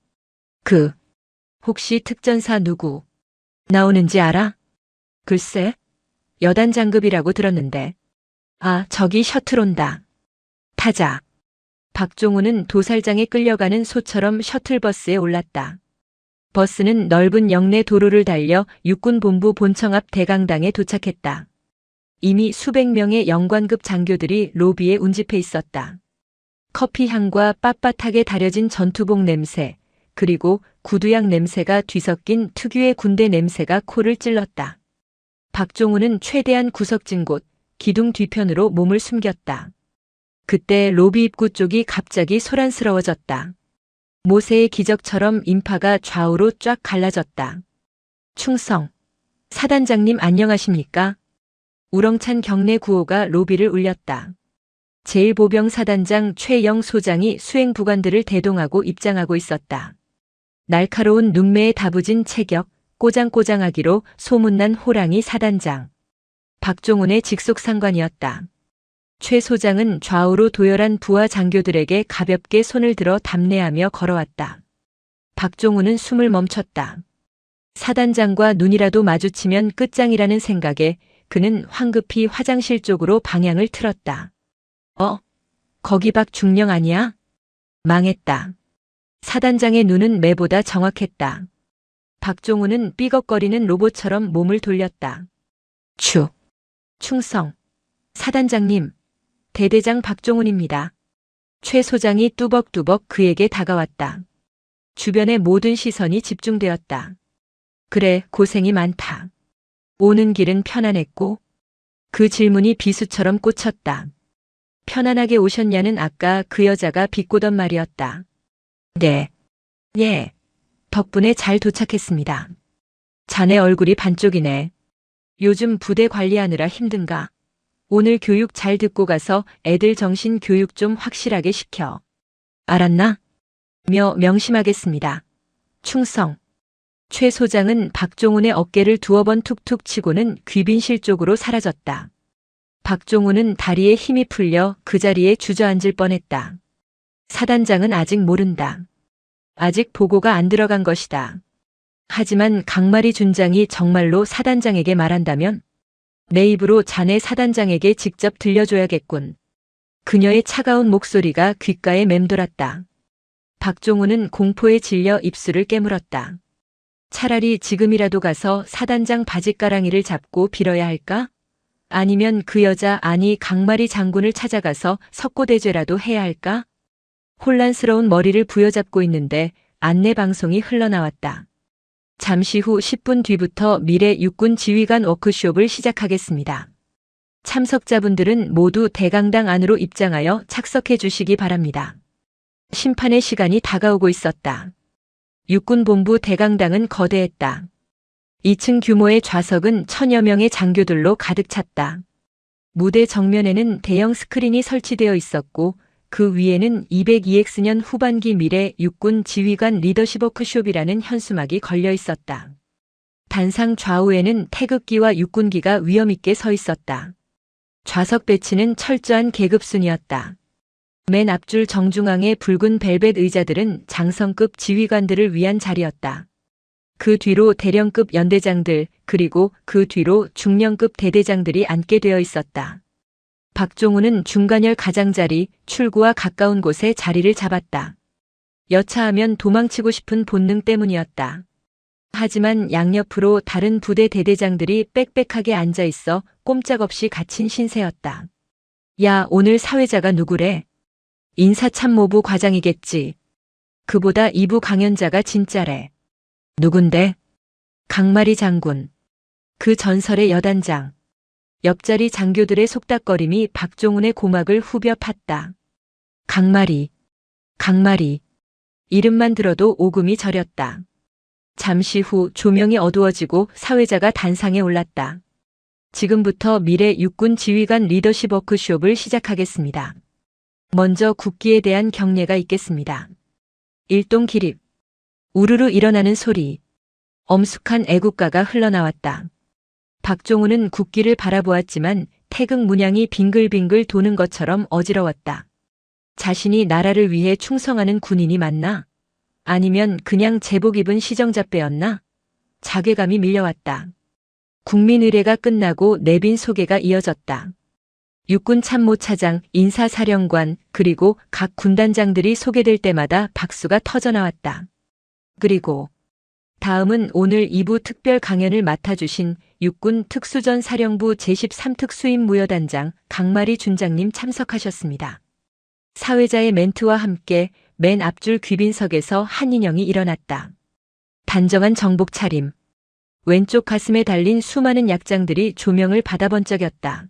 혹시 특전사 누구 나오는지 알아? 글쎄, 여단 장급이라고 들었는데. 아, 저기 셔틀 온다. 타자. 박종훈은 도살장에 끌려가는 소처럼 셔틀버스에 올랐다. 버스는 넓은 영내 도로를 달려 육군본부 본청 앞 대강당에 도착했다. 이미 수백 명의 영관급 장교들이 로비에 운집해 있었다. 커피 향과 빳빳하게 다려진 전투복 냄새, 그리고 구두약 냄새가 뒤섞인 특유의 군대 냄새가 코를 찔렀다. 박종훈은 최대한 구석진 곳, 기둥 뒤편으로 몸을 숨겼다. 그때 로비 입구 쪽이 갑자기 소란스러워졌다. 모세의 기적처럼 인파가 좌우로 쫙 갈라졌다. 충성. 사단장님 안녕하십니까? 우렁찬 경내 구호가 로비를 울렸다. 제1보병 사단장 최영 소장이 수행부관들을 대동하고 입장하고 있었다. 날카로운 눈매에 다부진 체격, 꼬장꼬장하기로 소문난 호랑이 사단장. 박종훈의 직속 상관이었다. 최 소장은 좌우로 도열한 부하 장교들에게 가볍게 손을 들어 답례하며 걸어왔다. 박종훈은 숨을 멈췄다. 사단장과 눈이라도 마주치면 끝장이라는 생각에 그는 황급히 화장실 쪽으로 방향을 틀었다. 거기 박중령 아니야? 망했다. 사단장의 눈은 매보다 정확했다. 박종훈은 삐걱거리는 로봇처럼 몸을 돌렸다. 충성. 사단장님, 대대장 박종훈입니다. 최 소장이 뚜벅뚜벅 그에게 다가왔다. 주변의 모든 시선이 집중되었다. 그래, 고생이 많다. 오는 길은 편안했고, 그 질문이 비수처럼 꽂혔다. 편안하게 오셨냐는 아까 그 여자가 비꼬던 말이었다. 네. 예. 덕분에 잘 도착했습니다. 자네 얼굴이 반쪽이네. 요즘 부대 관리하느라 힘든가? 오늘 교육 잘 듣고 가서 애들 정신 교육 좀 확실하게 시켜. 알았나? 명심하겠습니다. 충성. 최 소장은 박종훈의 어깨를 두어 번 툭툭 치고는 귀빈실 쪽으로 사라졌다. 박종훈은 다리에 힘이 풀려 그 자리에 주저앉을 뻔했다. 사단장은 아직 모른다. 아직 보고가 안 들어간 것이다. 하지만 강마리 준장이 정말로 사단장에게 말한다면 내 입으로 자네 사단장에게 직접 들려줘야겠군. 그녀의 차가운 목소리가 귓가에 맴돌았다. 박종훈은 공포에 질려 입술을 깨물었다. 차라리 지금이라도 가서 사단장 바짓가랑이를 잡고 빌어야 할까? 아니면 그 여자 아니 강마리 장군을 찾아가서 석고대죄라도 해야 할까? 혼란스러운 머리를 부여잡고 있는데 안내 방송이 흘러나왔다. 잠시 후 10분 뒤부터 미래 육군 지휘관 워크숍을 시작하겠습니다. 참석자분들은 모두 대강당 안으로 입장하여 착석해 주시기 바랍니다. 심판의 시간이 다가오고 있었다. 육군본부 대강당은 거대했다. 2층 규모의 좌석은 1000여 명의 장교들로 가득 찼다. 무대 정면에는 대형 스크린이 설치되어 있었고 그 위에는 202X년 후반기 미래 육군 지휘관 리더십 워크숍이라는 현수막이 걸려 있었다. 단상 좌우에는 태극기와 육군기가 위엄있게 서 있었다. 좌석 배치는 철저한 계급순이었다. 맨 앞줄 정중앙의 붉은 벨벳 의자들은 장성급 지휘관들을 위한 자리였다. 그 뒤로 대령급 연대장들, 그리고 그 뒤로 중령급 대대장들이 앉게 되어 있었다. 박종훈은 중간열 가장자리, 출구와 가까운 곳에 자리를 잡았다. 여차하면 도망치고 싶은 본능 때문이었다. 하지만 양옆으로 다른 부대 대대장들이 빽빽하게 앉아 있어 꼼짝없이 갇힌 신세였다. 야, 오늘 사회자가 누구래? 인사참모부 과장이겠지. 그보다 2부 강연자가 진짜래. 누군데? 강마리 장군. 그 전설의 여단장. 옆자리 장교들의 속닥거림이 박종훈의 고막을 후벼 팠다. 강마리. 이름만 들어도 오금이 저렸다. 잠시 후 조명이 어두워지고 사회자가 단상에 올랐다. 지금부터 미래 육군 지휘관 리더십 워크숍을 시작하겠습니다. 먼저 국기에 대한 경례가 있겠습니다. 일동 기립. 우르르 일어나는 소리. 엄숙한 애국가가 흘러나왔다. 박종훈은 국기를 바라보았지만 태극 문양이 빙글빙글 도는 것처럼 어지러웠다. 자신이 나라를 위해 충성하는 군인이 맞나? 아니면 그냥 제복 입은 시정잡배였나? 자괴감이 밀려왔다. 국민 의례가 끝나고 내빈 소개가 이어졌다. 육군 참모차장, 인사사령관, 그리고 각 군단장들이 소개될 때마다 박수가 터져나왔다. 그리고 다음은 오늘 2부 특별 강연을 맡아주신 육군 특수전 사령부 제13특수임 무여단장 강마리 준장님 참석하셨습니다. 사회자의 멘트와 함께 맨 앞줄 귀빈석에서 한 인형이 일어났다. 단정한 정복 차림. 왼쪽 가슴에 달린 수많은 약장들이 조명을 받아 번쩍였다.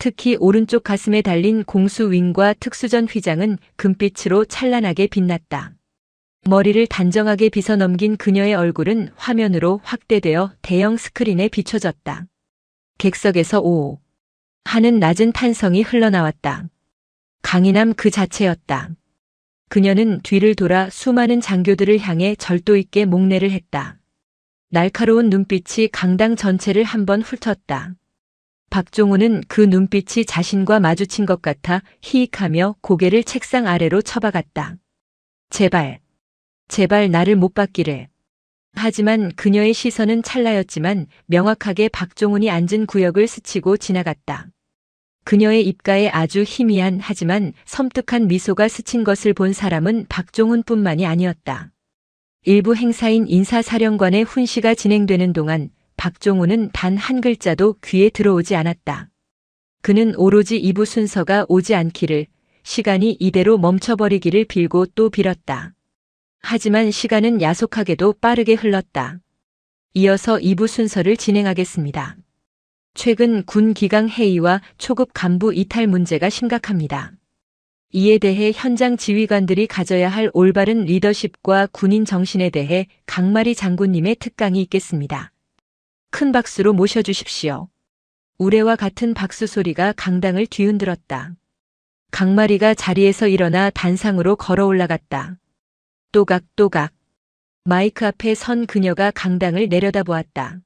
특히 오른쪽 가슴에 달린 공수윙과 특수전 휘장은 금빛으로 찬란하게 빛났다. 머리를 단정하게 빗어 넘긴 그녀의 얼굴은 화면으로 확대되어 대형 스크린에 비춰졌다. 객석에서 오 하는 낮은 탄성이 흘러나왔다. 강인함 그 자체였다. 그녀는 뒤를 돌아 수많은 장교들을 향해 절도 있게 목례를 했다. 날카로운 눈빛이 강당 전체를 한번 훑었다. 박종훈은 그 눈빛이 자신과 마주친 것 같아 희익하며 고개를 책상 아래로 처박았다. 제발 나를 못 받기를. 하지만 그녀의 시선은 찰나였지만 명확하게 박종훈이 앉은 구역을 스치고 지나갔다. 그녀의 입가에 아주 희미한 하지만 섬뜩한 미소가 스친 것을 본 사람은 박종훈뿐만이 아니었다. 일부 행사인 인사사령관의 훈시가 진행되는 동안 박종훈은 단 한 글자도 귀에 들어오지 않았다. 그는 오로지 2부 순서가 오지 않기를, 시간이 이대로 멈춰버리기를 빌고 또 빌었다. 하지만 시간은 야속하게도 빠르게 흘렀다. 이어서 2부 순서를 진행하겠습니다. 최근 군 기강 해이와 초급 간부 이탈 문제가 심각합니다. 이에 대해 현장 지휘관들이 가져야 할 올바른 리더십과 군인 정신에 대해 강마리 장군님의 특강이 있겠습니다. 큰 박수로 모셔주십시오. 우레와 같은 박수 소리가 강당을 뒤흔들었다. 강마리가 자리에서 일어나 단상으로 걸어 올라갔다. 또각또각. 마이크 앞에 선 그녀가 강당을 내려다보았다.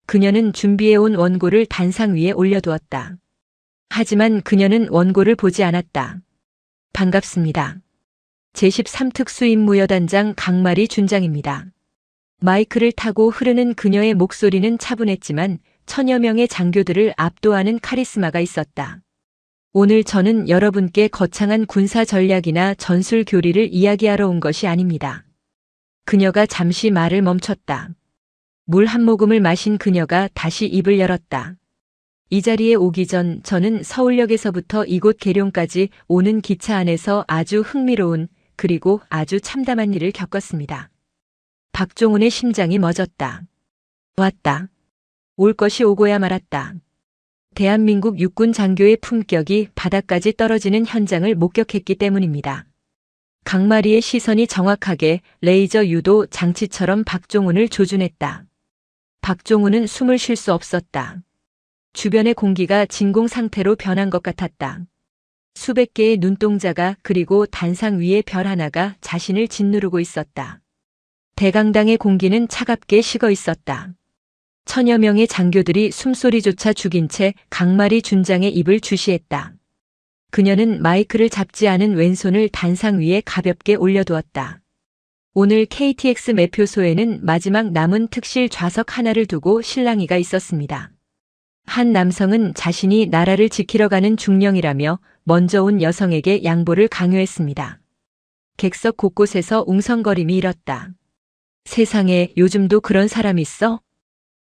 그녀는 준비해온 원고를 단상 위에 올려두었다. 하지만 그녀는 원고를 보지 않았다. 반갑습니다. 제13특수임 무여단장 강마리 준장입니다. 마이크를 타고 흐르는 그녀의 목소리는 차분했지만 천여 명의 장교들을 압도하는 카리스마가 있었다. 오늘 저는 여러분께 거창한 군사 전략이나 전술 교리를 이야기하러 온 것이 아닙니다. 그녀가 잠시 말을 멈췄다. 물 한 모금을 마신 그녀가 다시 입을 열었다. 이 자리에 오기 전 저는 서울역에서부터 이곳 계룡까지 오는 기차 안에서 아주 흥미로운 그리고 아주 참담한 일을 겪었습니다. 박종훈의 심장이 멎었다. 왔다. 올 것이 오고야 말았다. 대한민국 육군 장교의 품격이 바닥까지 떨어지는 현장을 목격했기 때문입니다. 강마리의 시선이 정확하게 레이저 유도 장치처럼 박종훈을 조준했다. 박종훈은 숨을 쉴 수 없었다. 주변의 공기가 진공 상태로 변한 것 같았다. 수백 개의 눈동자가 그리고 단상 위의 별 하나가 자신을 짓누르고 있었다. 대강당의 공기는 차갑게 식어 있었다. 천여 명의 장교들이 숨소리조차 죽인 채 강마리 준장의 입을 주시했다. 그녀는 마이크를 잡지 않은 왼손을 단상 위에 가볍게 올려두었다. 오늘 KTX 매표소에는 마지막 남은 특실 좌석 하나를 두고 실랑이가 있었습니다. 한 남성은 자신이 나라를 지키러 가는 중령이라며 먼저 온 여성에게 양보를 강요했습니다. 객석 곳곳에서 웅성거림이 일었다. 세상에 요즘도 그런 사람 있어?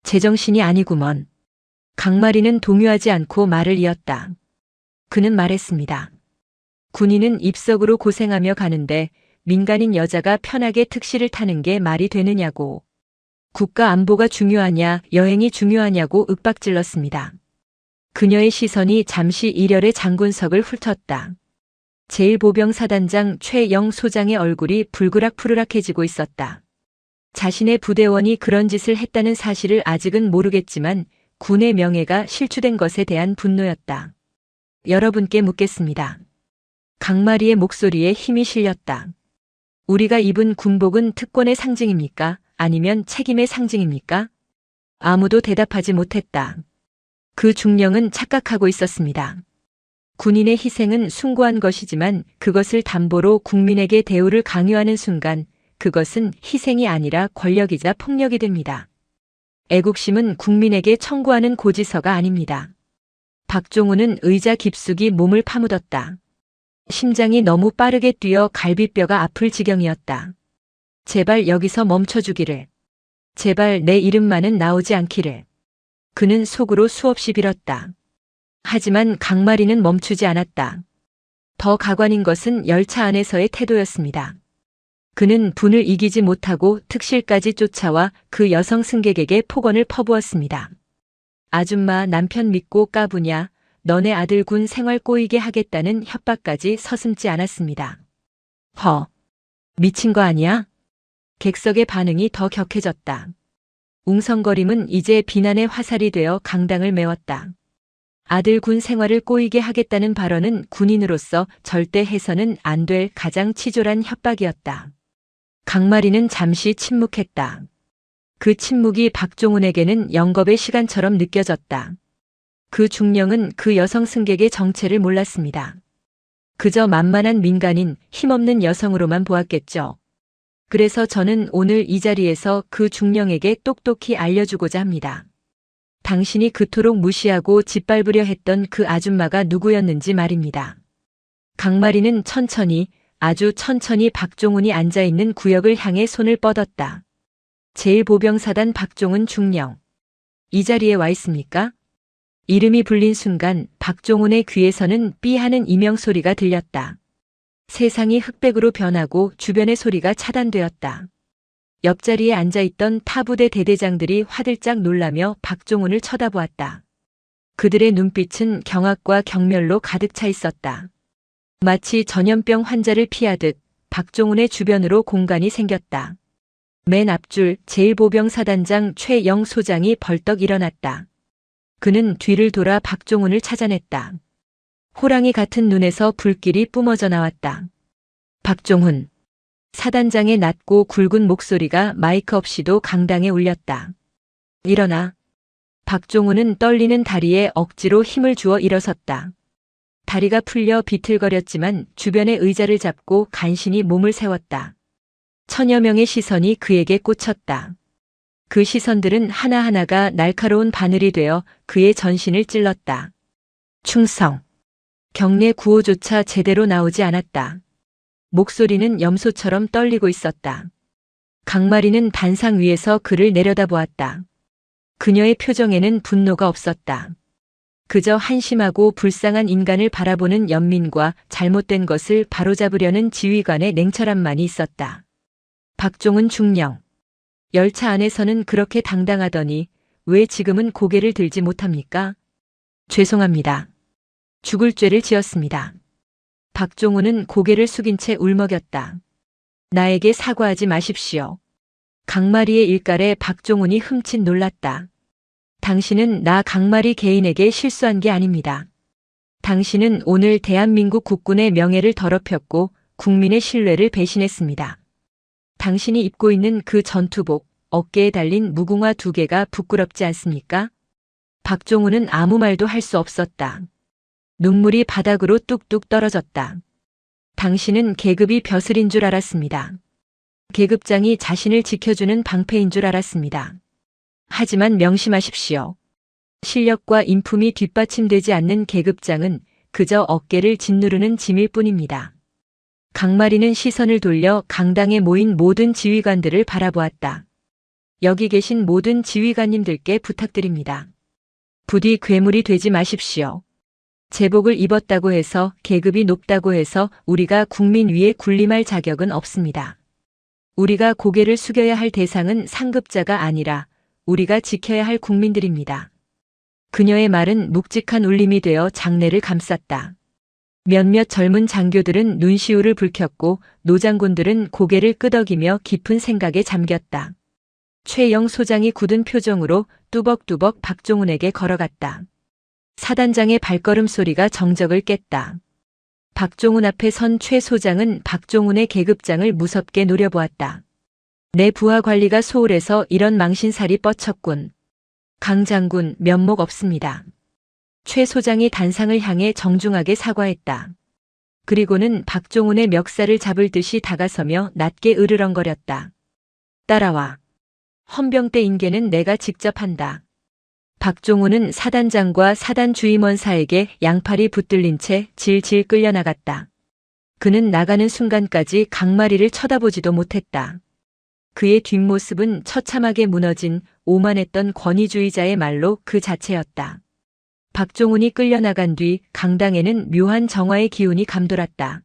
제정신이 아니구먼. 강마리는 동요하지 않고 말을 이었다. 그는 말했습니다. 군인은 입석으로 고생하며 가는데 민간인 여자가 편하게 특실을 타는 게 말이 되느냐고. 국가 안보가 중요하냐, 여행이 중요하냐고 윽박질렀습니다. 그녀의 시선이 잠시 일열의 장군석을 훑었다. 제1보병사단장 최영 소장의 얼굴이 불그락푸르락해지고 있었다. 자신의 부대원이 그런 짓을 했다는 사실을 아직은 모르겠지만 군의 명예가 실추된 것에 대한 분노였다. 여러분께 묻겠습니다. 강마리의 목소리에 힘이 실렸다. 우리가 입은 군복은 특권의 상징입니까? 아니면 책임의 상징입니까? 아무도 대답하지 못했다. 그 중령은 착각하고 있었습니다. 군인의 희생은 숭고한 것이지만 그것을 담보로 국민에게 대우를 강요하는 순간 그것은 희생이 아니라 권력이자 폭력이 됩니다. 애국심은 국민에게 청구하는 고지서가 아닙니다. 박종훈은 의자 깊숙이 몸을 파묻었다. 심장이 너무 빠르게 뛰어 갈비뼈가 아플 지경이었다. 제발 여기서 멈춰주기를. 제발 내 이름만은 나오지 않기를. 그는 속으로 수없이 빌었다. 하지만 강마리는 멈추지 않았다. 더 가관인 것은 열차 안에서의 태도였습니다. 그는 분을 이기지 못하고 특실까지 쫓아와 그 여성 승객에게 폭언을 퍼부었습니다. 아줌마 남편 믿고 까부냐, 너네 아들 군 생활 꼬이게 하겠다는 협박까지 서슴지 않았습니다. 미친 거 아니야? 객석의 반응이 더 격해졌다. 웅성거림은 이제 비난의 화살이 되어 강당을 메웠다. 아들 군 생활을 꼬이게 하겠다는 발언은 군인으로서 절대 해서는 안 될 가장 치졸한 협박이었다. 강마리는 잠시 침묵했다. 그 침묵이 박종훈에게는 영겁의 시간처럼 느껴졌다. 그 중령은 그 여성 승객의 정체를 몰랐습니다. 그저 만만한 민간인, 힘없는 여성으로만 보았겠죠. 그래서 저는 오늘 이 자리에서 그 중령에게 똑똑히 알려주고자 합니다. 당신이 그토록 무시하고 짓밟으려 했던 그 아줌마가 누구였는지 말입니다. 강마리는 천천히, 아주 천천히 박종훈이 앉아있는 구역을 향해 손을 뻗었다. 제1보병사단 박종훈 중령. 이 자리에 와 있습니까? 이름이 불린 순간 박종훈의 귀에서는 삐하는 이명소리가 들렸다. 세상이 흑백으로 변하고 주변의 소리가 차단되었다. 옆자리에 앉아있던 타부대 대대장들이 화들짝 놀라며 박종훈을 쳐다보았다. 그들의 눈빛은 경악과 경멸로 가득 차 있었다. 마치 전염병 환자를 피하듯 박종훈의 주변으로 공간이 생겼다. 맨 앞줄 제1보병사단장 최영 소장이 벌떡 일어났다. 그는 뒤를 돌아 박종훈을 찾아냈다. 호랑이 같은 눈에서 불길이 뿜어져 나왔다. 박종훈. 사단장의 낮고 굵은 목소리가 마이크 없이도 강당에 울렸다. 일어나. 박종훈은 떨리는 다리에 억지로 힘을 주어 일어섰다. 다리가 풀려 비틀거렸지만 주변의 의자를 잡고 간신히 몸을 세웠다. 천여 명의 시선이 그에게 꽂혔다. 그 시선들은 하나하나가 날카로운 바늘이 되어 그의 전신을 찔렀다. 충성. 경례 구호조차 제대로 나오지 않았다. 목소리는 염소처럼 떨리고 있었다. 강마리는 단상 위에서 그를 내려다보았다. 그녀의 표정에는 분노가 없었다. 그저 한심하고 불쌍한 인간을 바라보는 연민과 잘못된 것을 바로잡으려는 지휘관의 냉철함만이 있었다. 박종훈 중령. 열차 안에서는 그렇게 당당하더니 왜 지금은 고개를 들지 못합니까? 죄송합니다. 죽을 죄를 지었습니다. 박종훈은 고개를 숙인 채 울먹였다. 나에게 사과하지 마십시오. 강마리의 일갈에 박종훈이 흠칫 놀랐다. 당신은 나 강마리 개인에게 실수한 게 아닙니다. 당신은 오늘 대한민국 국군의 명예를 더럽혔고 국민의 신뢰를 배신했습니다. 당신이 입고 있는 그 전투복, 어깨에 달린 무궁화 2개가 부끄럽지 않습니까? 박종훈은 아무 말도 할 수 없었다. 눈물이 바닥으로 뚝뚝 떨어졌다. 당신은 계급이 벼슬인 줄 알았습니다. 계급장이 자신을 지켜주는 방패인 줄 알았습니다. 하지만 명심하십시오. 실력과 인품이 뒷받침되지 않는 계급장은 그저 어깨를 짓누르는 짐일 뿐입니다. 강마리는 시선을 돌려 강당에 모인 모든 지휘관들을 바라보았다. 여기 계신 모든 지휘관님들께 부탁드립니다. 부디 괴물이 되지 마십시오. 제복을 입었다고 해서 계급이 높다고 해서 우리가 국민 위에 군림할 자격은 없습니다. 우리가 고개를 숙여야 할 대상은 상급자가 아니라 우리가 지켜야 할 국민들입니다. 그녀의 말은 묵직한 울림이 되어 장내를 감쌌다. 몇몇 젊은 장교들은 눈시울을 붉혔고 노장군들은 고개를 끄덕이며 깊은 생각에 잠겼다. 최영 소장이 굳은 표정으로 뚜벅뚜벅 박종훈에게 걸어갔다. 사단장의 발걸음 소리가 정적을 깼다. 박종훈 앞에 선 최 소장은 박종훈의 계급장을 무섭게 노려보았다. 내 부하 관리가 소홀해서 이런 망신살이 뻗쳤군. 강 장군 면목 없습니다. 최 소장이 단상을 향해 정중하게 사과했다. 그리고는 박종훈의 멱살을 잡을 듯이 다가서며 낮게 으르렁거렸다. 따라와. 헌병대 인계는 내가 직접 한다. 박종훈은 사단장과 사단 주임원사에게 양팔이 붙들린 채 질질 끌려나갔다. 그는 나가는 순간까지 강마리를 쳐다보지도 못했다. 그의 뒷모습은 처참하게 무너진 오만했던 권위주의자의 말로 그 자체였다. 박종훈이 끌려나간 뒤 강당에는 묘한 정화의 기운이 감돌았다.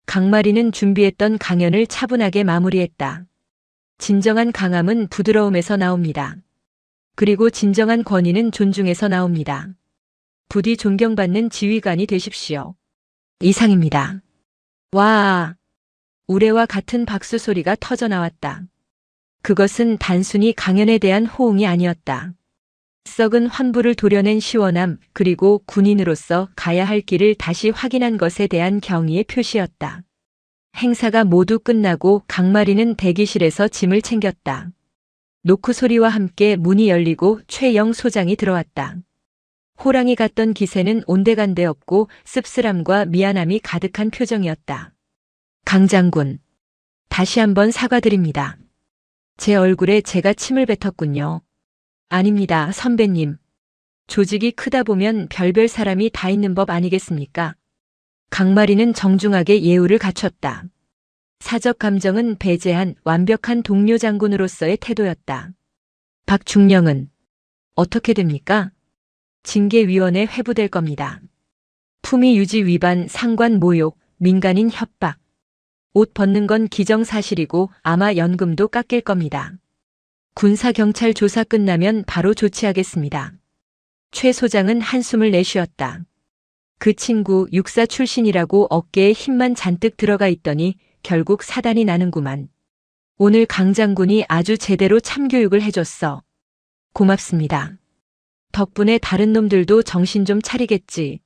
강마리는 준비했던 강연을 차분하게 마무리했다. 진정한 강함은 부드러움에서 나옵니다. 그리고 진정한 권위는 존중에서 나옵니다. 부디 존경받는 지휘관이 되십시오. 이상입니다. 와! 우레와 같은 박수 소리가 터져 나왔다. 그것은 단순히 강연에 대한 호응이 아니었다. 썩은 환부를 도려낸 시원함, 그리고 군인으로서 가야 할 길을 다시 확인한 것에 대한 경의의 표시였다. 행사가 모두 끝나고 강마리는 대기실에서 짐을 챙겼다. 노크 소리와 함께 문이 열리고 최영 소장이 들어왔다. 호랑이 같던 기세는 온데간데 없고 씁쓸함과 미안함이 가득한 표정이었다. 강 장군, 다시 한번 사과드립니다. 제 얼굴에 제가 침을 뱉었군요. 아닙니다, 선배님. 조직이 크다 보면 별별 사람이 다 있는 법 아니겠습니까? 강마리는 정중하게 예우를 갖췄다. 사적 감정은 배제한 완벽한 동료 장군으로서의 태도였다. 박중령은 어떻게 됩니까? 징계위원회 회부될 겁니다. 품위 유지 위반, 상관 모욕, 민간인 협박. 옷 벗는 건 기정사실이고 아마 연금도 깎일 겁니다. 군사경찰 조사 끝나면 바로 조치하겠습니다. 최 소장은 한숨을 내쉬었다. 그 친구 육사 출신이라고 어깨에 힘만 잔뜩 들어가 있더니 결국 사단이 나는구만. 오늘 강 장군이 아주 제대로 참교육을 해줬어. 고맙습니다. 덕분에 다른 놈들도 정신 좀 차리겠지.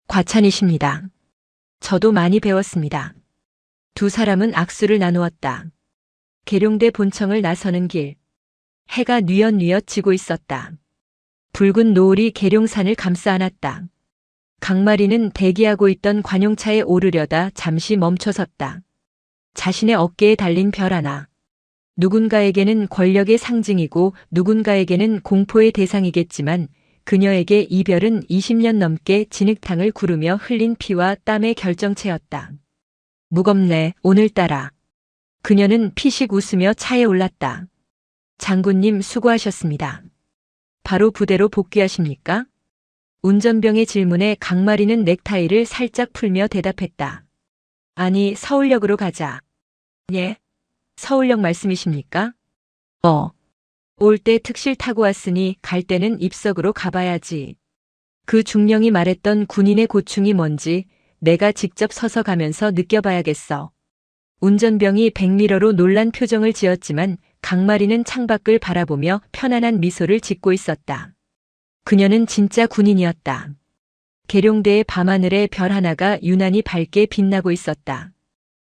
과찬이십니다. 저도 많이 배웠습니다. 두 사람은 악수를 나누었다. 계룡대 본청을 나서는 길. 해가 뉘엿뉘엿 지고 있었다. 붉은 노을이 계룡산을 감싸 안았다. 강마리는 대기하고 있던 관용차에 오르려다 잠시 멈춰섰다. 자신의 어깨에 달린 별 하나. 누군가에게는 권력의 상징이고 누군가에게는 공포의 대상이겠지만 그녀에게 이 별은 20년 넘게 진흙탕을 구르며 흘린 피와 땀의 결정체였다. 무겁네, 오늘따라. 그녀는 피식 웃으며 차에 올랐다. 장군님 수고하셨습니다. 바로 부대로 복귀하십니까? 운전병의 질문에 강마리는 넥타이를 살짝 풀며 대답했다. 아니, 서울역으로 가자. 예? 서울역 말씀이십니까? 올 때 특실 타고 왔으니 갈 때는 입석으로 가봐야지. 그 중령이 말했던 군인의 고충이 뭔지 내가 직접 서서 가면서 느껴봐야겠어. 운전병이 백미러로 놀란 표정을 지었지만 강마리는 창밖을 바라보며 편안한 미소를 짓고 있었다. 그녀는 진짜 군인이었다. 계룡대의 밤하늘에 별 하나가 유난히 밝게 빛나고 있었다.